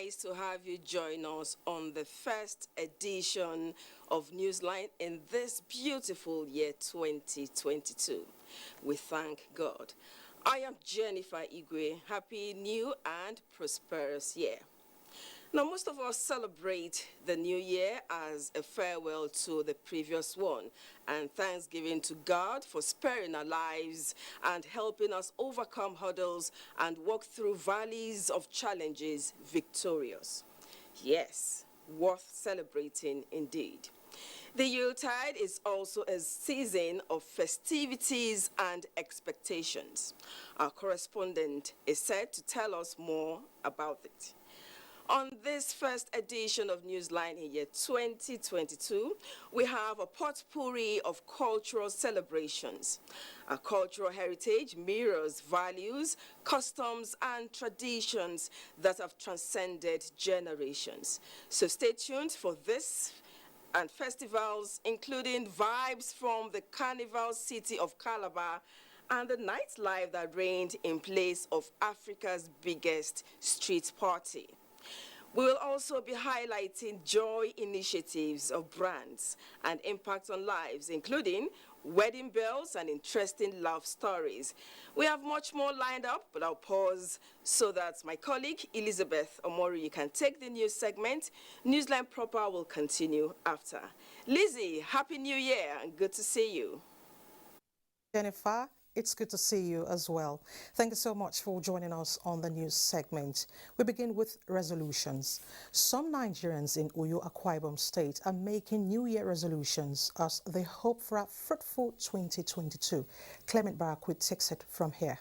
nice to have you join us on the first edition of Newsline in this beautiful year 2022. We thank God. I am Jennifer Igwe. Happy new and prosperous year. Now, most of us celebrate the new year as a farewell to the previous one and thanksgiving to God for sparing our lives and helping us overcome hurdles and walk through valleys of challenges victorious. Yes, worth celebrating indeed. The Yuletide is also a season of festivities and expectations. Our correspondent is set to tell us more about it. On this first edition of Newsline in year 2022, we have a potpourri of cultural celebrations. Our cultural heritage mirrors values, customs, and traditions that have transcended generations. So stay tuned for this and festivals, including vibes from the carnival city of Calabar and the nightlife that reigned in place of Africa's biggest street party. We will also be highlighting joy initiatives of brands and impact on lives, including wedding bells and interesting love stories. We have much more lined up, but I'll pause so that my colleague Elizabeth Omori can take the news segment. Newsline proper will continue after. Lizzie, Happy New Year and good to see you. Jennifer, it's good to see you as well. Thank you so much for joining us on the news segment. We begin with resolutions. Some Nigerians in Uyo Akwa Ibom State are making New Year resolutions as they hope for a fruitful 2022. Clement Barakwi takes it from here.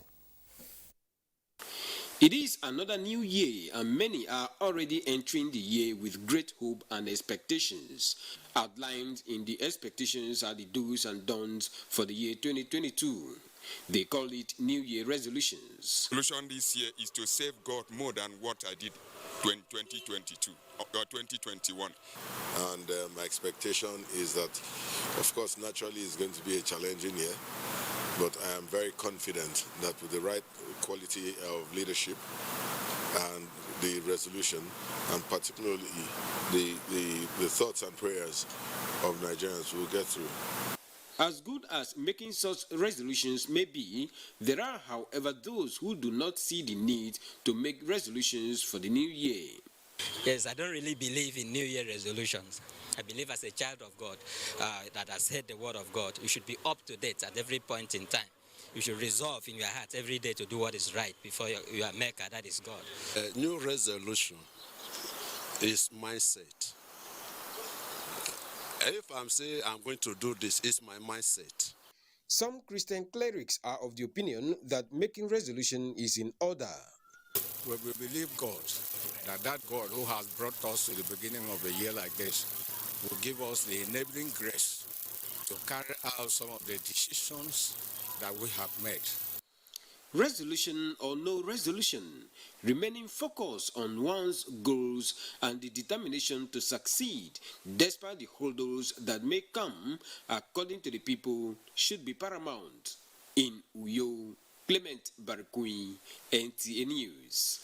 It is another new year, and many are already entering the year with great hope and expectations. Outlined in the expectations are the do's and don'ts for the year 2022. They call it New Year resolutions. Resolution this year is to save God more than what I did 2022 or 2021. And my expectation is that, of course, naturally it's going to be a challenging year, but I am very confident that with the right quality of leadership and the resolution, and particularly the thoughts and prayers of Nigerians, will get through. As good as making such resolutions may be, there are, however, those who do not see the need to make resolutions for the new year. Yes, I don't really believe in New Year resolutions. I believe as a child of God that has heard the word of God, you should be up to date at every point in time. You should resolve in your heart every day to do what is right before your maker, that is God. New resolution is mindset. If I'm saying I'm going to do this, it's my mindset. Some Christian clerics are of the opinion that making resolution is in order. We believe God, that God who has brought us to the beginning of a year like this will give us the enabling grace to carry out some of the decisions that we have made. Resolution or no resolution, remaining focused on one's goals and the determination to succeed despite the hurdles that may come, according to the people, should be paramount. In Uyo, Clement Barakwi, NTA News.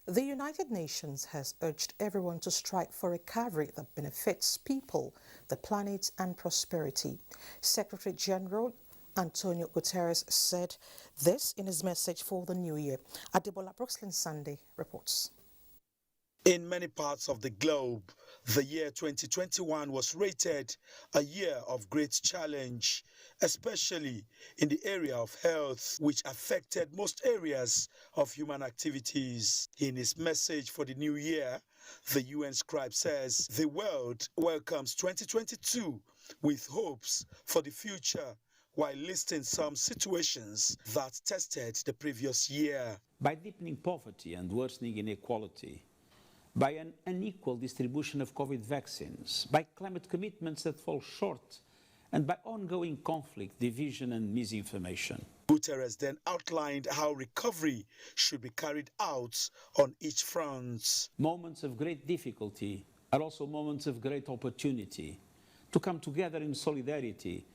The United Nations has urged everyone to strive for recovery that benefits people, the planet and prosperity. Secretary General Antonio Guterres said this in his message for the new year. Adebola Brooksland Sunday reports. In many parts of the globe, the year 2021 was rated a year of great challenge, especially in the area of health, which affected most areas of human activities. In his message for the new year, the UN scribe says the world welcomes 2022 with hopes for the future, while listing some situations that tested the previous year. By deepening poverty and worsening inequality, by an unequal distribution of COVID vaccines, by climate commitments that fall short, and by ongoing conflict, division and misinformation. Guterres then outlined how recovery should be carried out on each front. Moments of great difficulty are also moments of great opportunity to come together in solidarity,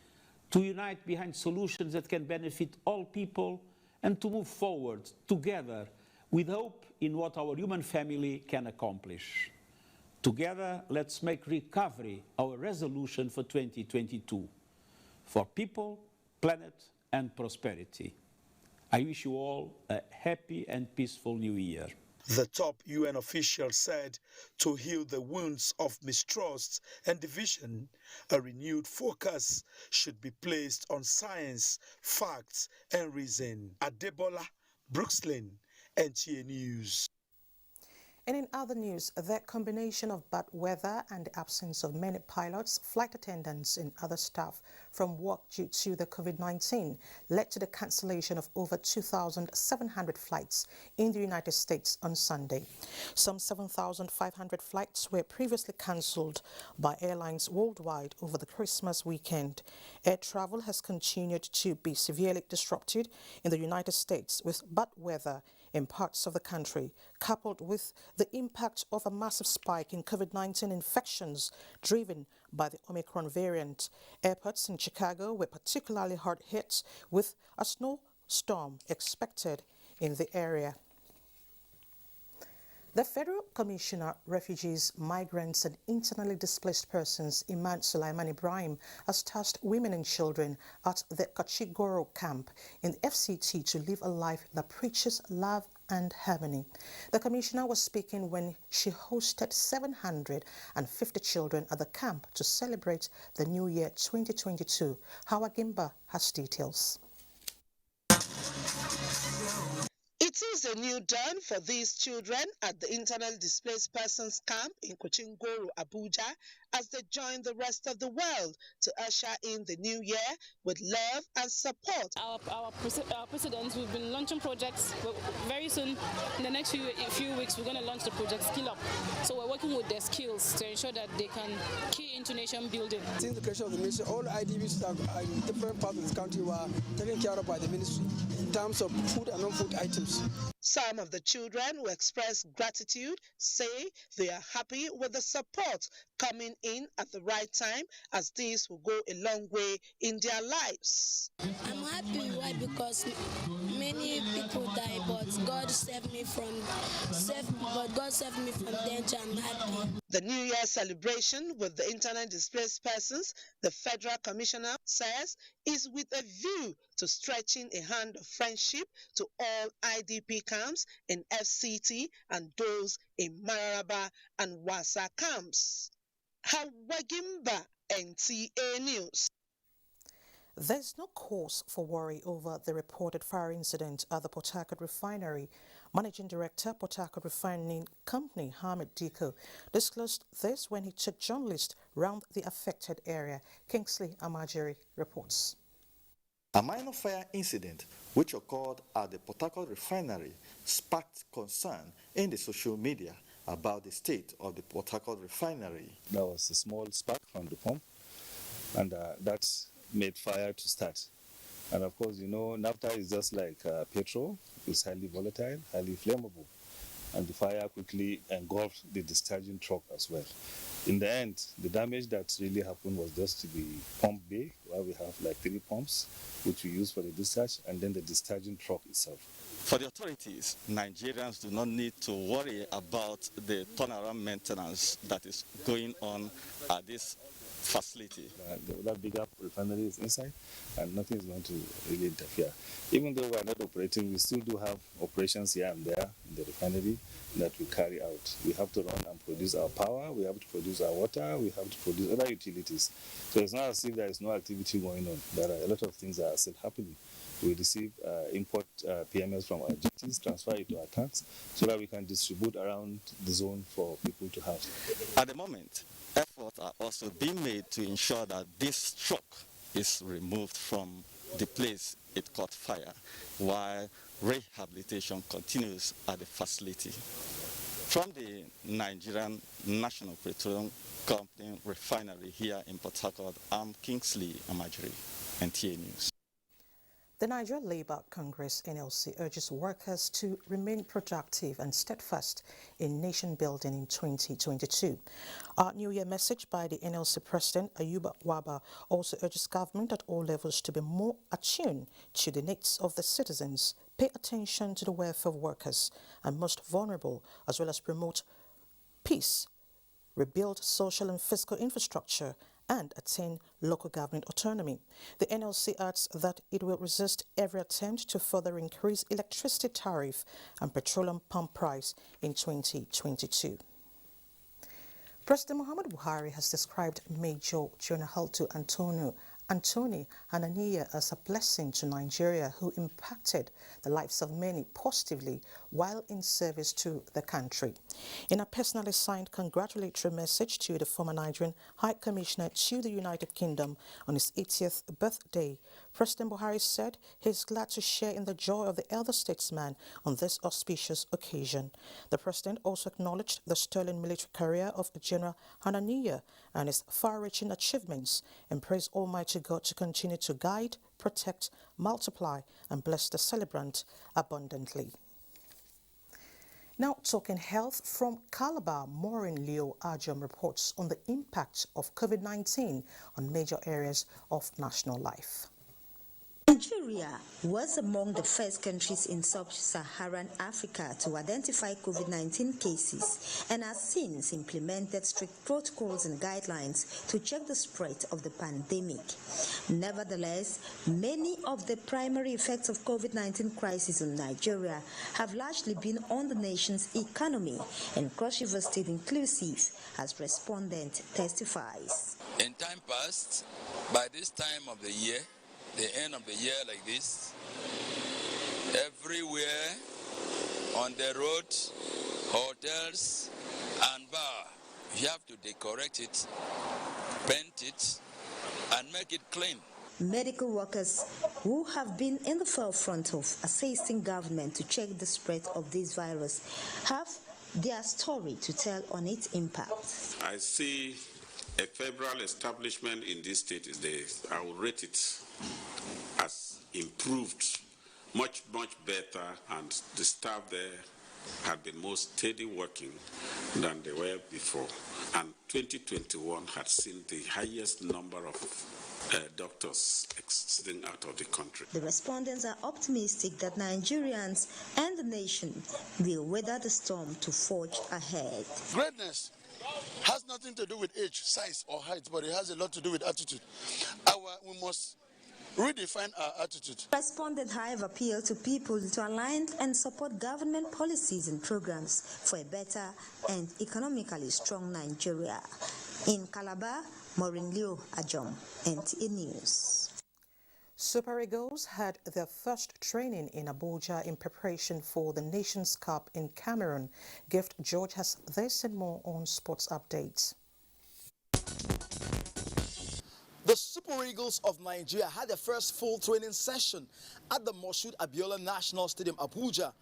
to unite behind solutions that can benefit all people, and to move forward together with hope in what our human family can accomplish. Together, let's make recovery our resolution for 2022, for people, planet, and prosperity. I wish you all a happy and peaceful new year. The top UN official said to heal the wounds of mistrust and division, a renewed focus should be placed on science, facts, and reason. Adebola, Brooksland, NTA News. And in other news, the combination of bad weather and the absence of many pilots, flight attendants and other staff from work due to the COVID-19 led to the cancellation of over 2,700 flights in the United States on Sunday. Some 7,500 flights were previously cancelled by airlines worldwide over the Christmas weekend. Air travel has continued to be severely disrupted in the United States with bad weather in parts of the country, coupled with the impact of a massive spike in COVID-19 infections driven by the Omicron variant. Airports in Chicago were particularly hard hit with a snowstorm expected in the area. The Federal Commissioner, Refugees, Migrants and Internally Displaced Persons, Iman Sulaiman Ibrahim, has tasked women and children at the Kachigoro camp in the FCT to live a life that preaches love and harmony. The Commissioner was speaking when she hosted 750 children at the camp to celebrate the New Year 2022. Hawa Gimba has details. It is a new dawn for these children at the Internally Displaced Persons Camp in Kochingoro, Abuja, as they join the rest of the world to usher in the new year with love and support. Our president, we've been launching projects. Very soon, in the next few weeks, we're going to launch the project Skill Up. So we're working with their skills to ensure that they can key into nation building. Since the creation of the ministry, all IDPs are in different parts of this country were taken care of by the ministry in terms of food and non-food items. Some of the children who express gratitude say they are happy with the support coming in at the right time, as this will go a long way in their lives. I'm happy, why? Because many people die, but God saved me from danger. I'm happy. The New Year celebration with the internally displaced persons, the Federal Commissioner says, is with a view to stretching a hand of friendship to all IDP camps in FCT and those in Mararaba and Wasa camps. Hawagimba, NTA News. There's no cause for worry over the reported fire incident at the Port Harcourt refinery. Managing Director, Port Harcourt Refining Company, Hamid Diko, disclosed this when he took journalists round the affected area. Kingsley Amajiri reports. A minor fire incident which occurred at the Port Harcourt refinery sparked concern in the social media about the state of the Port Harcourt refinery. There was a small spark from the pump, and that made fire to start. And of course, you know, naphtha is just like petrol. It's highly volatile, highly flammable. And the fire quickly engulfed the discharging truck as well. In the end, the damage that really happened was just to the pump bay, where we have like 3 pumps, which we use for the discharge, and then the discharging truck itself. For the authorities, Nigerians do not need to worry about the turnaround maintenance that is going on at this facility. That bigger refinery is inside, and nothing is going to really interfere. Even though we are not operating, we still do have operations here and there in the refinery that we carry out. We have to run and produce our power, we have to produce our water, we have to produce other utilities. So it's not as if there is no activity going on. There are a lot of things that are still happening. We receive import PMS from our GTs, transfer it to our tanks, so that we can distribute around the zone for people to have. At the moment, efforts are also being made to ensure that this truck is removed from the place it caught fire, while rehabilitation continues at the facility. From the Nigerian National Petroleum Company refinery here in Port Harcourt, I'm Kingsley Amajiri, NTA News. The Nigeria Labour Congress (NLC) urges workers to remain productive and steadfast in nation building in 2022. Our New Year message by the NLC President Ayuba Waba also urges government at all levels to be more attuned to the needs of the citizens, pay attention to the welfare of workers and most vulnerable, as well as promote peace, rebuild social and physical infrastructure, and attain local government autonomy. The NLC adds that it will resist every attempt to further increase electricity tariff and petroleum pump price in 2022. President Muhammadu Buhari has described Major General Anthony Hananiya as a blessing to Nigeria, who impacted the lives of many positively while in service to the country. In a personally signed congratulatory message to the former Nigerian High Commissioner to the United Kingdom on his 80th birthday, President Buhari said he is glad to share in the joy of the elder statesman on this auspicious occasion. The president also acknowledged the sterling military career of General Hananiya and his far-reaching achievements and praised Almighty God to continue to guide, protect, multiply, and bless the celebrant abundantly. Now talking health, from Calabar, Maureen Leo Ajam reports on the impact of COVID-19 on major areas of national life. Nigeria was among the first countries in sub-Saharan Africa to identify COVID-19 cases and has since implemented strict protocols and guidelines to check the spread of the pandemic. Nevertheless, many of the primary effects of COVID-19 crisis in Nigeria have largely been on the nation's economy, and Cross River State inclusive, as respondent testifies. In time past, by this time of the year, the end of the year like this, everywhere on the road, hotels and bar, you have to decorate it, paint it, and make it clean. Medical workers who have been in the forefront of assisting government to check the spread of this virus have their story to tell on its impact. I see a federal establishment in this state I will rate it as improved, much better, and the staff there had been more steady working than they were before. And 2021 had seen the highest number of doctors exiting out of the country. The respondents are optimistic that Nigerians and the nation will weather the storm to forge ahead. Greatness has nothing to do with age, size, or height, but it has a lot to do with attitude. We must redefine our attitude. Respondent, however, appeal to people to align and support government policies and programs for a better and economically strong Nigeria. In Calabar, Maureen Leo Ajom, NTA News. Super Eagles had their first training in Abuja in preparation for the Nations Cup in Cameroon. Gift George has this and more on Sports Updates. The Super Eagles of Nigeria had their first full training session at the Moshood Abiola National Stadium, Abuja,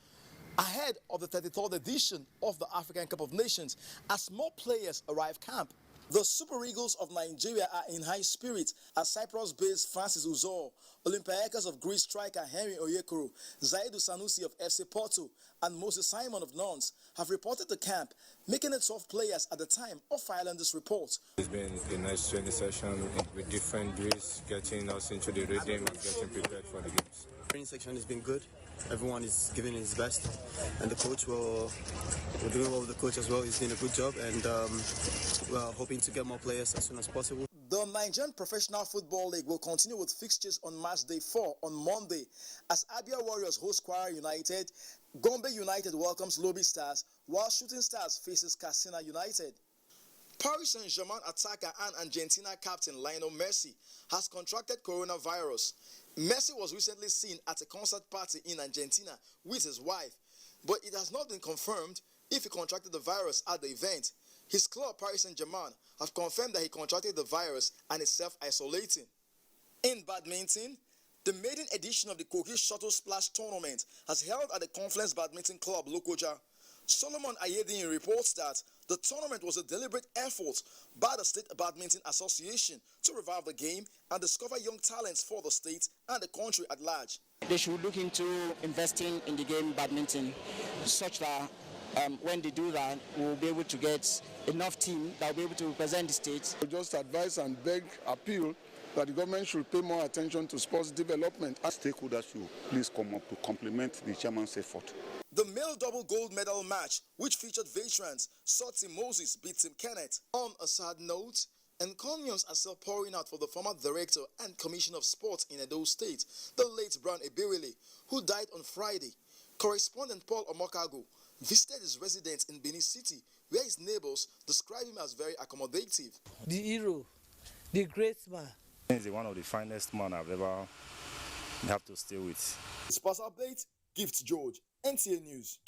ahead of the 33rd edition of the African Cup of Nations as more players arrive camp. The Super Eagles of Nigeria are in high spirits as Cyprus-based Francis Uzor, Olympiacos of Greece striker Henry Oyekoro, Zaidu Sanusi of FC Porto, and Moses Simon of Nantes have reported to camp, making it 12 players at the time of filing this report. It's been a nice training session with different drills, getting us into the rhythm and getting prepared for the games. Training section has been good. Everyone is giving his best, and the coach we're doing well with the coach as well. He's doing a good job, and we're hoping to get more players as soon as possible. The Nigerian Professional Football League will continue with fixtures on match day 4 on Monday as Abia Warriors host Kwara United, Gombe United welcomes Lobby Stars, while Shooting Stars faces Katsina United. Paris Saint-Germain attacker and Argentina captain Lionel Messi has contracted coronavirus. Messi was recently seen at a concert party in Argentina with his wife, but it has not been confirmed if he contracted the virus at the event. His club, Paris Saint-Germain, have confirmed that he contracted the virus and is self-isolating. In badminton, the maiden edition of the Kogi Shuttle Splash Tournament has held at the Confluence Badminton Club, Lokoja. Solomon Ayedin reports that the tournament was a deliberate effort by the State Badminton Association to revive the game and discover young talents for the state and the country at large. They should look into investing in the game badminton such that when they do that, we'll be able to get enough team that will be able to represent the state. We just advise and beg, appeal that the government should pay more attention to sports development. Stakeholders should please come up to complement the chairman's effort. The male double gold medal match, which featured veterans, saw Tim Moses beat Tim Kenneth. On a sad note, encomiums are still pouring out for the former director and commissioner of sports in Edo State, the late Brown Ebewele, who died on Friday. Correspondent Paul Omokago visited his residence in Benin City, where his neighbors describe him as very accommodative. The hero, the great man. He's one of the finest men I've ever had to stay with. Sports update, Gift George, NTA News.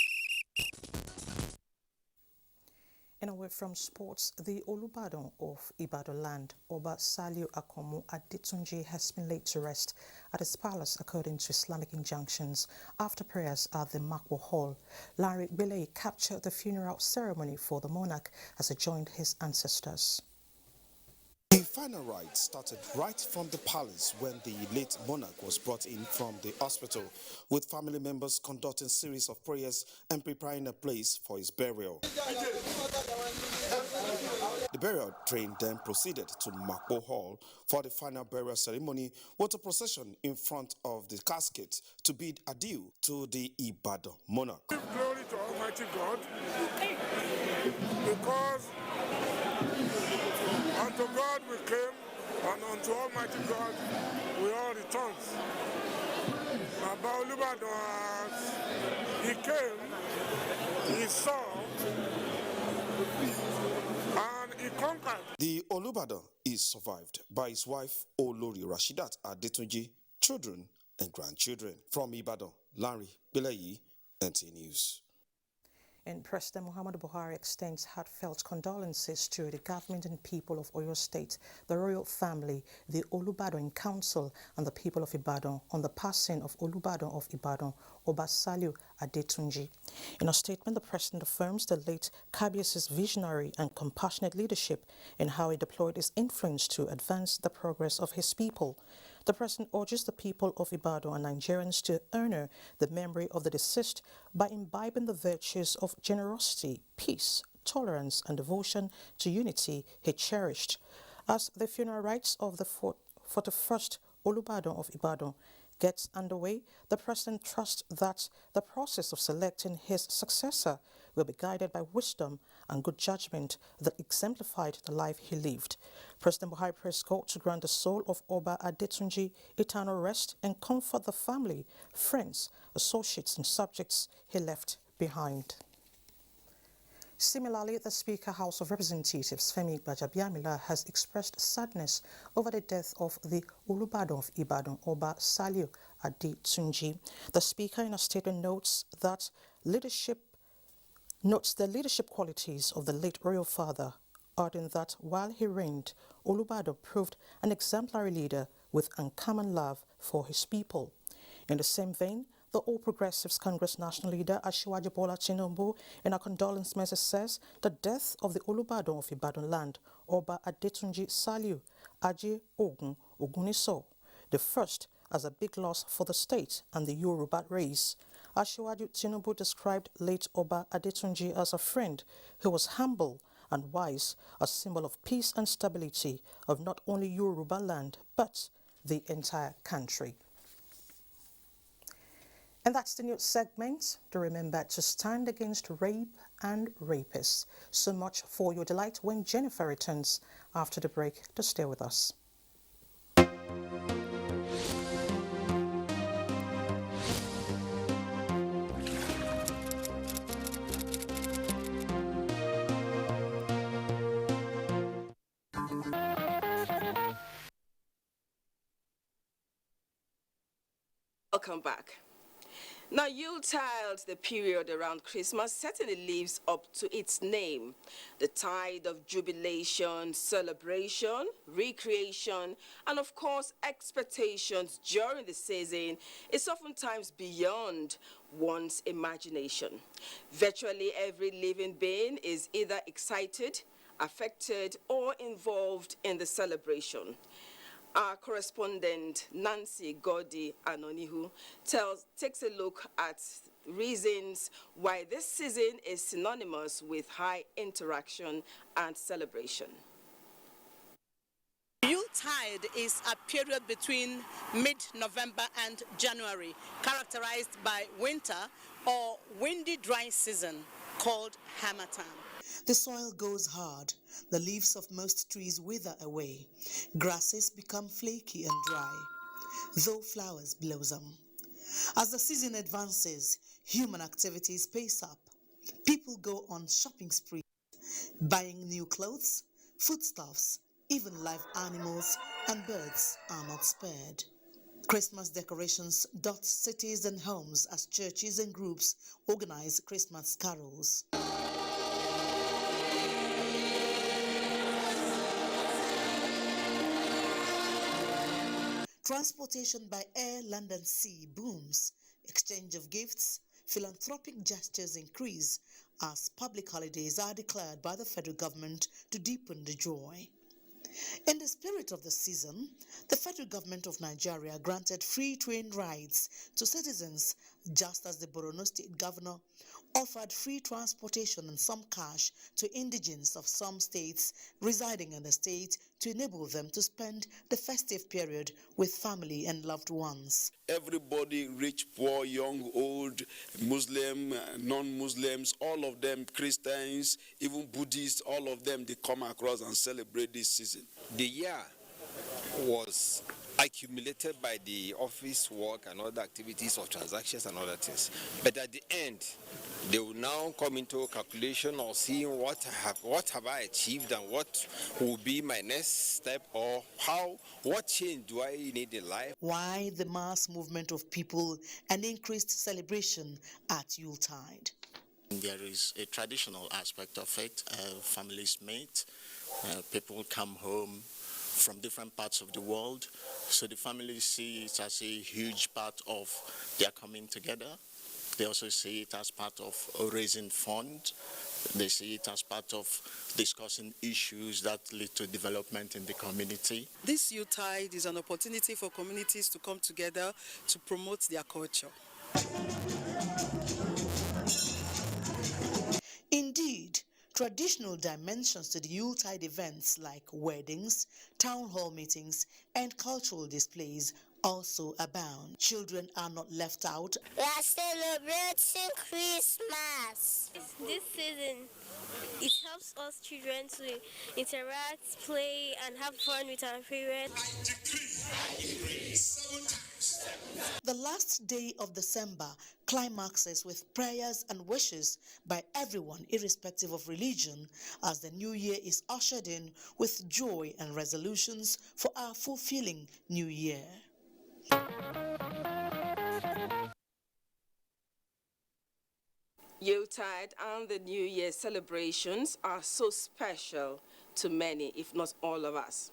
And away from sports, the Olubadan of Ibadan land, Oba Saliu Akomu Adetunji, has been laid to rest at his palace according to Islamic injunctions after prayers at the Makwo Hall. Larry Bilei captured the funeral ceremony for the monarch as he joined his ancestors. The final rite started right from the palace when the late monarch was brought in from the hospital, with family members conducting a series of prayers and preparing a place for his burial. The burial train then proceeded to Makwo Hall for the final burial ceremony, with a procession in front of the casket to bid adieu to the Ibadan monarch. Give glory to Almighty God, because unto God we came, and unto Almighty God we all return. About Olubadan, he came, he saw, and he conquered. The Olubadan is survived by his wife Olori Rashidat Adetunji, children and grandchildren. From Ibadan, Larry Bilayi, NTA News. And President Muhammadu Buhari extends heartfelt condolences to the government and people of Oyo State, the royal family, the Olubadan Council, and the people of Ibadan on the passing of Olubadan of Ibadan, Oba Saliu Adetunji. In a statement, the president affirms the late Kabiesi's visionary and compassionate leadership in how he deployed his influence to advance the progress of his people. The president urges the people of Ibadan and Nigerians to honor the memory of the deceased by imbibing the virtues of generosity, peace, tolerance, and devotion to unity he cherished. As the funeral rites of the 41st Olubadan of Ibadan gets underway, the president trusts that the process of selecting his successor will be guided by wisdom and good judgment that exemplified the life he lived. President Buhari prays God to grant the soul of Oba Adetunji eternal rest and comfort the family, friends, associates, and subjects he left behind. Similarly, the Speaker, House of Representatives, Femi Gbajabiamila, has expressed sadness over the death of the Olubadan of Ibadan, Oba Saliu Adetunji. The Speaker, in a statement, notes the leadership qualities of the late royal father, adding that while he reigned, Olubadan proved an exemplary leader with uncommon love for his people. In the same vein, the All Progressives Congress national leader Asiwaju Bola Tinubu, in a condolence message, says the death of the Olubadan of Ibadan land, Oba Adetunji Saliu Aje Ogun Oguniso, the first, as a big loss for the state and the Yoruba race. Asiwaju Tinubu described late Oba Adetunji as a friend who was humble and wise, a symbol of peace and stability of not only Yoruba land, but the entire country. And that's the news segment. Do remember to stand against rape and rapists. So much for your delight when Jennifer returns after the break. To stay with us. Welcome back. Now, Yuletide, the period around Christmas, certainly lives up to its name. The tide of jubilation, celebration, recreation, and of course, expectations during the season is oftentimes beyond one's imagination. Virtually every living being is either excited, affected, or involved in the celebration. Our correspondent, Nancy Godi Anonihu, takes a look at reasons why this season is synonymous with high interaction and celebration. Yuletide is a period between mid-November and January, characterized by winter or windy dry season called harmattan. The soil goes hard, the leaves of most trees wither away, grasses become flaky and dry, though flowers blossom. As the season advances, human activities pace up. People go on shopping sprees, buying new clothes, foodstuffs, even live animals and birds are not spared. Christmas decorations dot cities and homes as churches and groups organize Christmas carols. Transportation by air, land and sea booms. Exchange of gifts, philanthropic gestures increase as public holidays are declared by the federal government to deepen the joy. In the spirit of the season, the federal government of Nigeria granted free train rides to citizens, just as the Borno State governor offered free transportation and some cash to indigents of some states residing in the state to enable them to spend the festive period with family and loved ones. Everybody, rich, poor, young, old, Muslim, non-Muslims, all of them, Christians, even Buddhists, all of them, they come across and celebrate this season. The year was accumulated by the office work and other activities or transactions and other things. But at the end, they will now come into calculation or seeing what have I achieved and what will be my next step, or what change do I need in life. Why the mass movement of people and increased celebration at Yuletide? There is a traditional aspect of it. Families meet, people come home from different parts of the world, so the families see it as a huge part of their coming together. They also see it as part of raising funds. They see it as part of discussing issues that lead to development in the community. This Yuletide is an opportunity for communities to come together to promote their culture. Indeed, traditional dimensions to the Yuletide events like weddings, town hall meetings, and cultural displays also abound. Children are not left out. We are celebrating Christmas. This season, it helps us children to interact, play, and have fun with our parents. The last day of December climaxes with prayers and wishes by everyone irrespective of religion, as the new year is ushered in with joy and resolutions for our fulfilling new year. Yuletide and the New Year celebrations are so special to many, if not all of us.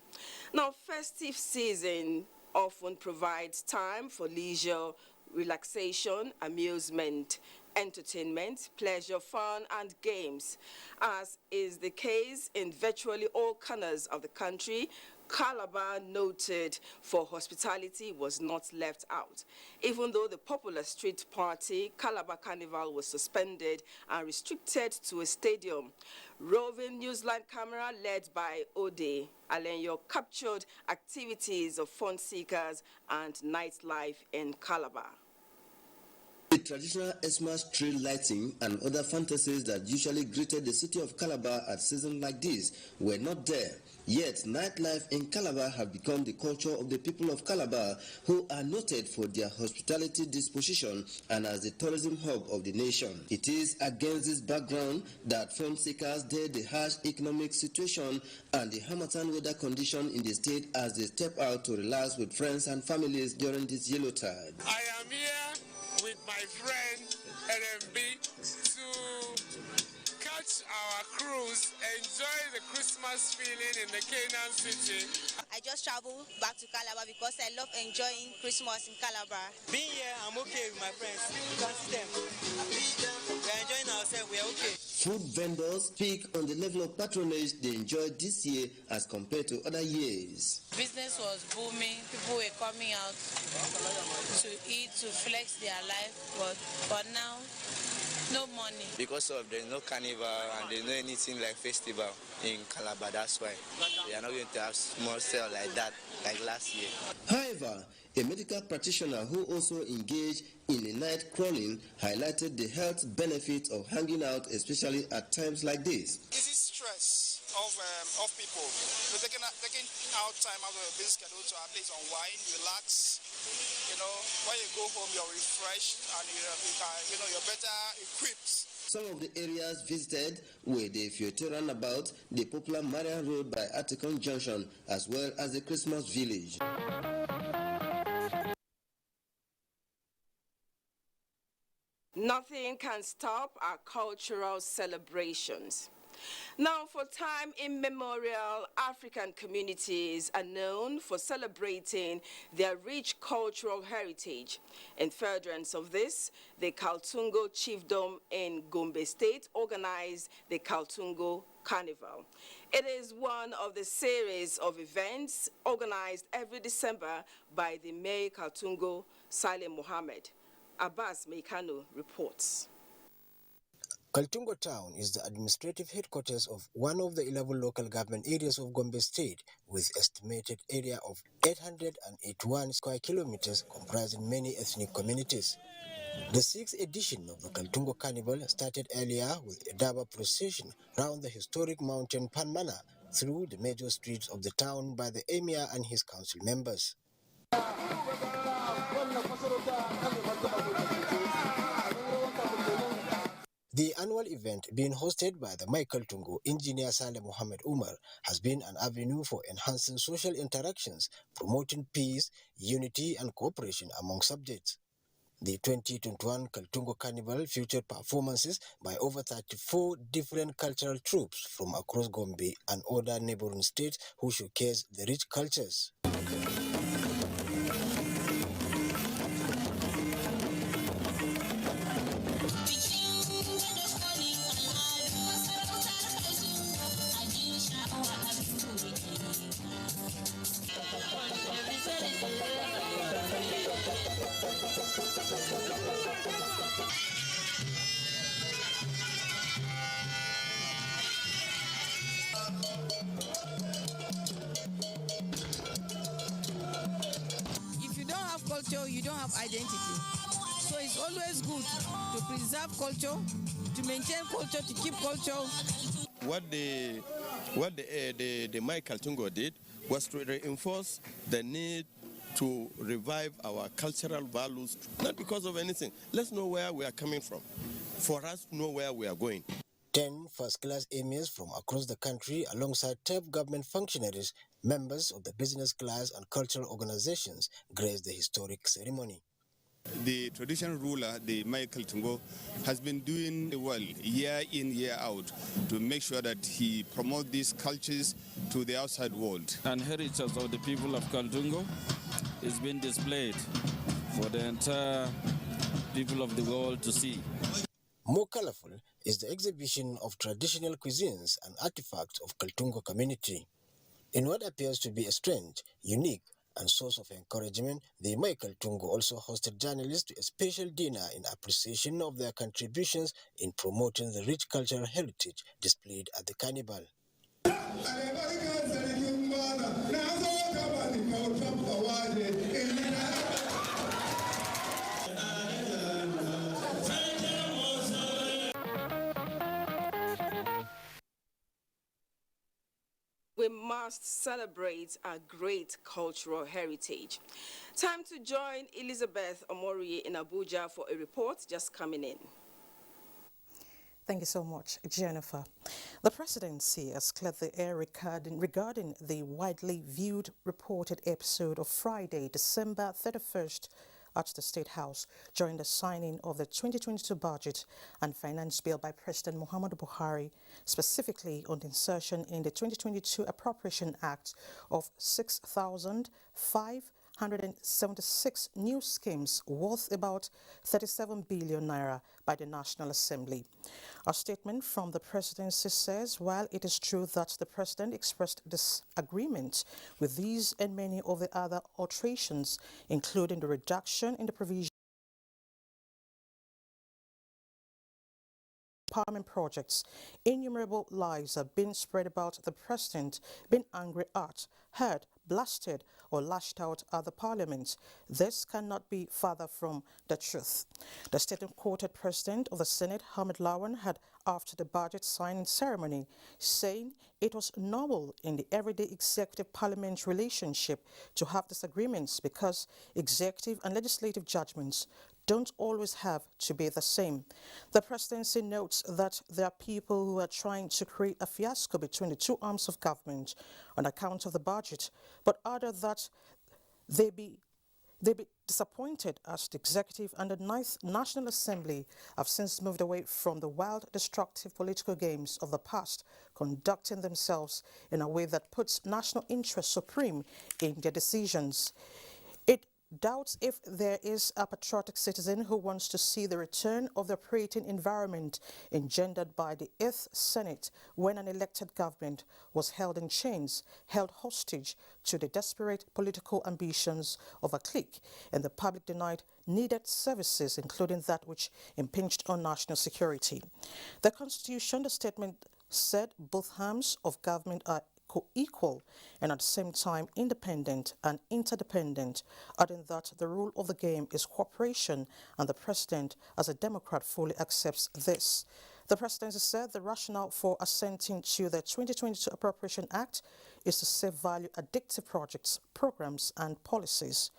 Now, festive season often provides time for leisure, relaxation, amusement, entertainment, pleasure, fun, and games. As is the case in virtually all corners of the country, Calabar, noted for hospitality, was not left out. Even though the popular street party, Calabar Carnival, was suspended and restricted to a stadium, roving newsline camera led by Ode Alenyo captured activities of fun seekers and nightlife in Calabar. The traditional Xmas tree lighting and other fantasies that usually greeted the city of Calabar at seasons like this were not there. Yet, nightlife in Calabar have become the culture of the people of Calabar, who are noted for their hospitality disposition and as the tourism hub of the nation. It is against this background that fun seekers dare the harsh economic situation and the harmattan weather condition in the state as they step out to relax with friends and families during this Yuletide. I am here with my friend LMB to catch our cruise, enjoy the Christmas feeling in the Canaan city. I just traveled back to Calabar because I love enjoying Christmas in Calabar. Being here, I'm okay with my friends. Can't see them. We're enjoying ourselves, we're okay. Food vendors speak on the level of patronage they enjoyed this year as compared to other years. Business was booming. People were coming out to eat, to flex their life, but now, no money. Because of there's no carnival and there's no anything like festival in Calabar, that's why they are not going to have small sale like that, like last year. However, a medical practitioner who also engaged in a night crawling highlighted the health benefits of hanging out, especially at times like this. Easy stress of people. So taking out time out of a busy schedule to at least unwind, relax. You know, when you go home, you're refreshed and you're better equipped. Some of the areas visited were the Future about the popular Marian Road by Atikon Junction, as well as the Christmas Village. Nothing can stop our cultural celebrations. Now, for time immemorial, African communities are known for celebrating their rich cultural heritage. In furtherance of this, the Kaltungo Chiefdom in Gombe State organized the Kaltungo Carnival. It is one of the series of events organized every December by the Mayor Kaltungo, Saleh Mohammed. Abbas Meikano reports. Kaltungo Town is the administrative headquarters of one of the 11 local government areas of Gombe State, with estimated area of 881 square kilometers comprising many ethnic communities. The 6th edition of the Kaltungo Carnival started earlier with a Daba procession round the historic mountain Panmana through the major streets of the town by the Emir and his council members. The annual event, being hosted by the Michael Tungo engineer Saleh Mohammed Umar, has been an avenue for enhancing social interactions, promoting peace, unity and cooperation among subjects. The 2021 Kaltungo Carnival featured performances by over 34 different cultural troupes from across Gombe and other neighboring states who showcase the rich cultures. If you don't have culture, you don't have identity. So it's always good to preserve culture, to maintain culture, to keep culture. What the Michael Tungo did was to reinforce the need to revive our cultural values, not because of anything. Let's know where we are coming from, for us to know where we are going. 10 first-class emirs from across the country, alongside top government functionaries, members of the business class and cultural organizations, graced the historic ceremony. The traditional ruler, the Michael Tungo, has been doing well year in, year out to make sure that he promotes these cultures to the outside world. And heritage of the people of Kaltungo is being displayed for the entire people of the world to see. More colorful is the exhibition of traditional cuisines and artifacts of Kaltungo community. In what appears to be a strange, unique, and source of encouragement, the Michael Tungo also hosted journalists to a special dinner in appreciation of their contributions in promoting the rich cultural heritage displayed at the carnival. We must celebrate our great cultural heritage. Time to join Elizabeth Omori in Abuja for a report just coming in. Thank you so much, Jennifer. The presidency has cleared the air regarding the widely viewed reported episode of Friday, December 31st at the State House during the signing of the 2022 budget and finance bill by President Muhammadu Buhari, specifically on the insertion in the 2022 Appropriation Act of 6,576 new schemes worth about 37 billion naira by the National Assembly. A statement from the presidency says, while it is true that the president expressed disagreement with these and many of the other alterations, including the reduction in the provision empowerment projects, innumerable lies have been spread about the president being angry at, hurt, blasted, or lashed out at the parliament. This cannot be further from the truth. The statement quoted President of the Senate, Hamid Lawan, had after the budget signing ceremony, saying it was normal in the everyday executive-parliament relationship to have disagreements because executive and legislative judgments don't always have to be the same. The presidency notes that there are people who are trying to create a fiasco between the two arms of government on account of the budget, but other that they be disappointed as the executive and the Ninth National Assembly have since moved away from the wild, destructive political games of the past, conducting themselves in a way that puts national interest supreme in their decisions. It doubts if there is a patriotic citizen who wants to see the return of the operating environment engendered by the 8th Senate when an elected government was held in chains, held hostage to the desperate political ambitions of a clique, and the public denied needed services, including that which impinged on national security. The Constitution, the statement said, both arms of government are co-equal and at the same time independent and interdependent, adding that the rule of the game is cooperation and the president, as a Democrat, fully accepts this. The presidency said the rationale for assenting to the 2022 Appropriation Act is to save value addictive projects, programs and policies,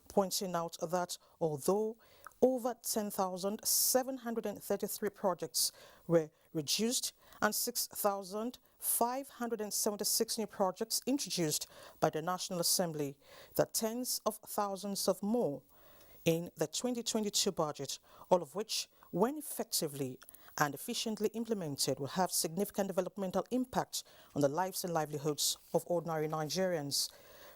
pointing out that although over 10,733 projects were reduced and 6,576 new projects introduced by the National Assembly, the tens of thousands of more in the 2022 budget, all of which, when effectively and efficiently implemented, will have significant developmental impact on the lives and livelihoods of ordinary Nigerians.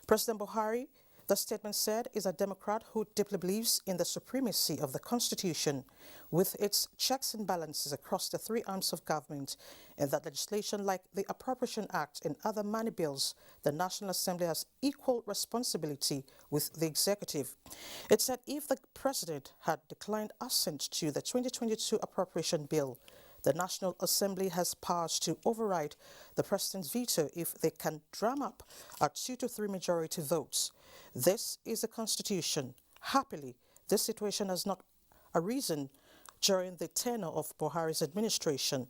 President Buhari, the statement said, is a Democrat who deeply believes in the supremacy of the Constitution with its checks and balances across the three arms of government, and that legislation like the Appropriation Act and other money bills, the National Assembly has equal responsibility with the executive. It said if the president had declined assent to the 2022 appropriation bill, the National Assembly has powers to override the president's veto if they can drum up a 2 to 3 majority votes. This is the Constitution. Happily, this situation has not arisen during the tenure of Buhari's administration.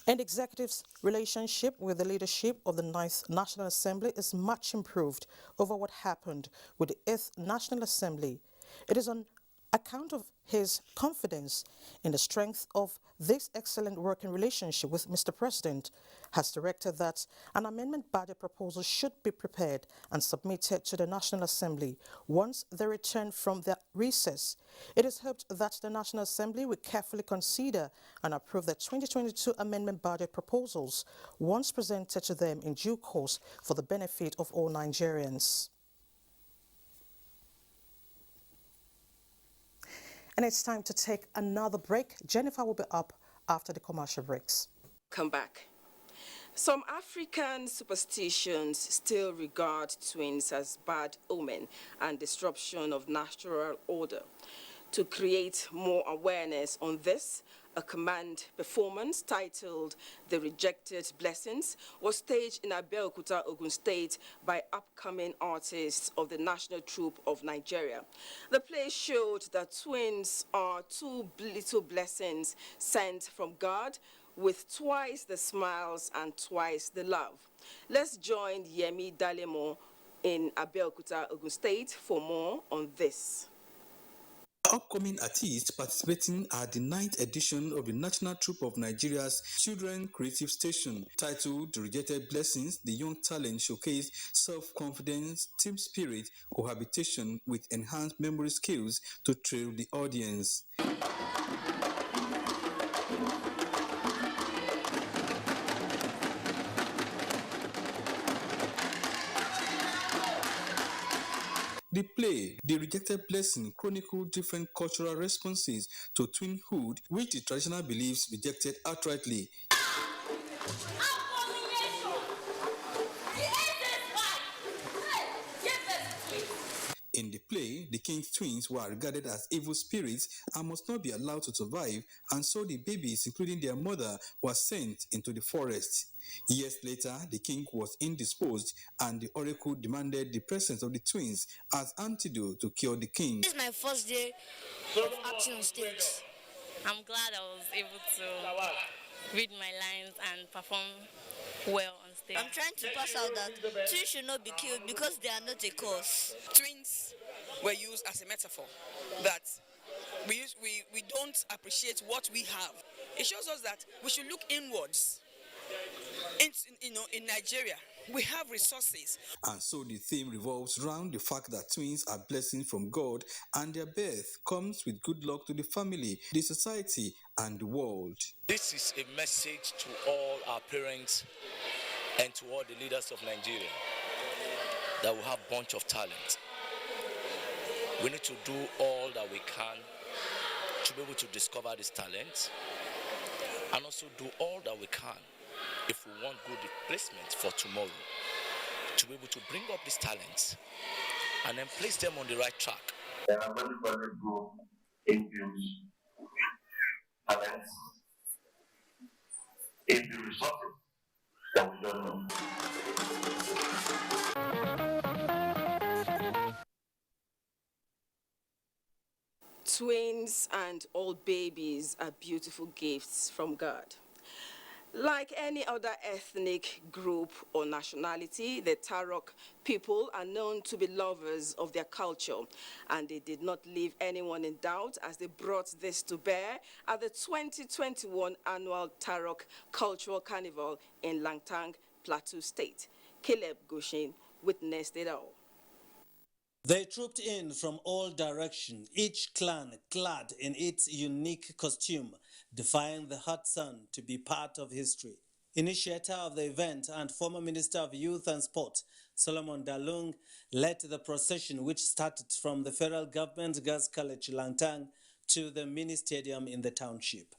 And the executive's relationship with the leadership of the 9th National Assembly is much improved over what happened with the 8th National Assembly. It is on account of his confidence in the strength of this excellent working relationship with Mr. President has directed that an amendment budget proposal should be prepared and submitted to the National Assembly once they return from their recess. It is hoped that the National Assembly will carefully consider and approve the 2022 amendment budget proposals once presented to them in due course for the benefit of all Nigerians. And it's time to take another break. Jennifer will be up after the commercial breaks. Come back. Some African superstitions still regard twins as bad omen and disruption of natural order. To create more awareness on this, a command performance titled The Rejected Blessings was staged in Abuja, Ogun State by upcoming artists of the National Troupe of Nigeria. The play showed that twins are two little blessings sent from God with twice the smiles and twice the love. Let's join Yemi Dalemo in Abuja, Ogun State for more on this. Upcoming artists participating at the 9th edition of the National Troupe of Nigeria's Children Creative Station, titled Rejected Blessings. The young talent showcased self-confidence, team spirit, cohabitation with enhanced memory skills to thrill the audience. The play, The Rejected Blessing, chronicled different cultural responses to twinhood, which the traditional beliefs rejected outrightly. In the play, the king's twins were regarded as evil spirits and must not be allowed to survive, and so the babies, including their mother, were sent into the forest. Years later, the king was indisposed, and the oracle demanded the presence of the twins as antidote to cure the king. This is my first day of acting on stage. I'm glad I was able to read my lines and perform well on stage. I'm trying to pass out that twins should not be killed because they are not a cause. Twins were used as a metaphor that we don't appreciate what we have. It shows us that we should look inwards. In Nigeria, we have resources. And so the theme revolves around the fact that twins are blessings from God, and their birth comes with good luck to the family, the society, and the world. This is a message to all our parents and to all the leaders of Nigeria that we have a bunch of talent. We need to do all that we can to be able to discover this talent, and also do all that we can if we want good replacement for tomorrow, to be able to bring up these talents and then place them on the right track. There are many valuable inbuilt talents, inbuilt resources that we don't know. Twins and all babies are beautiful gifts from God. Like any other ethnic group or nationality, the Tarok people are known to be lovers of their culture, and they did not leave anyone in doubt as they brought this to bear at the 2021 annual Tarok Cultural Carnival in Langtang, Plateau State. Caleb Goshen witnessed it all. They trooped in from all directions, each clan clad in its unique costume, defying the hot sun to be part of history. Initiator of the event and former Minister of Youth and Sport, Solomon Dalung, led the procession, which started from the federal government Girls College Langtang to the mini stadium in the township.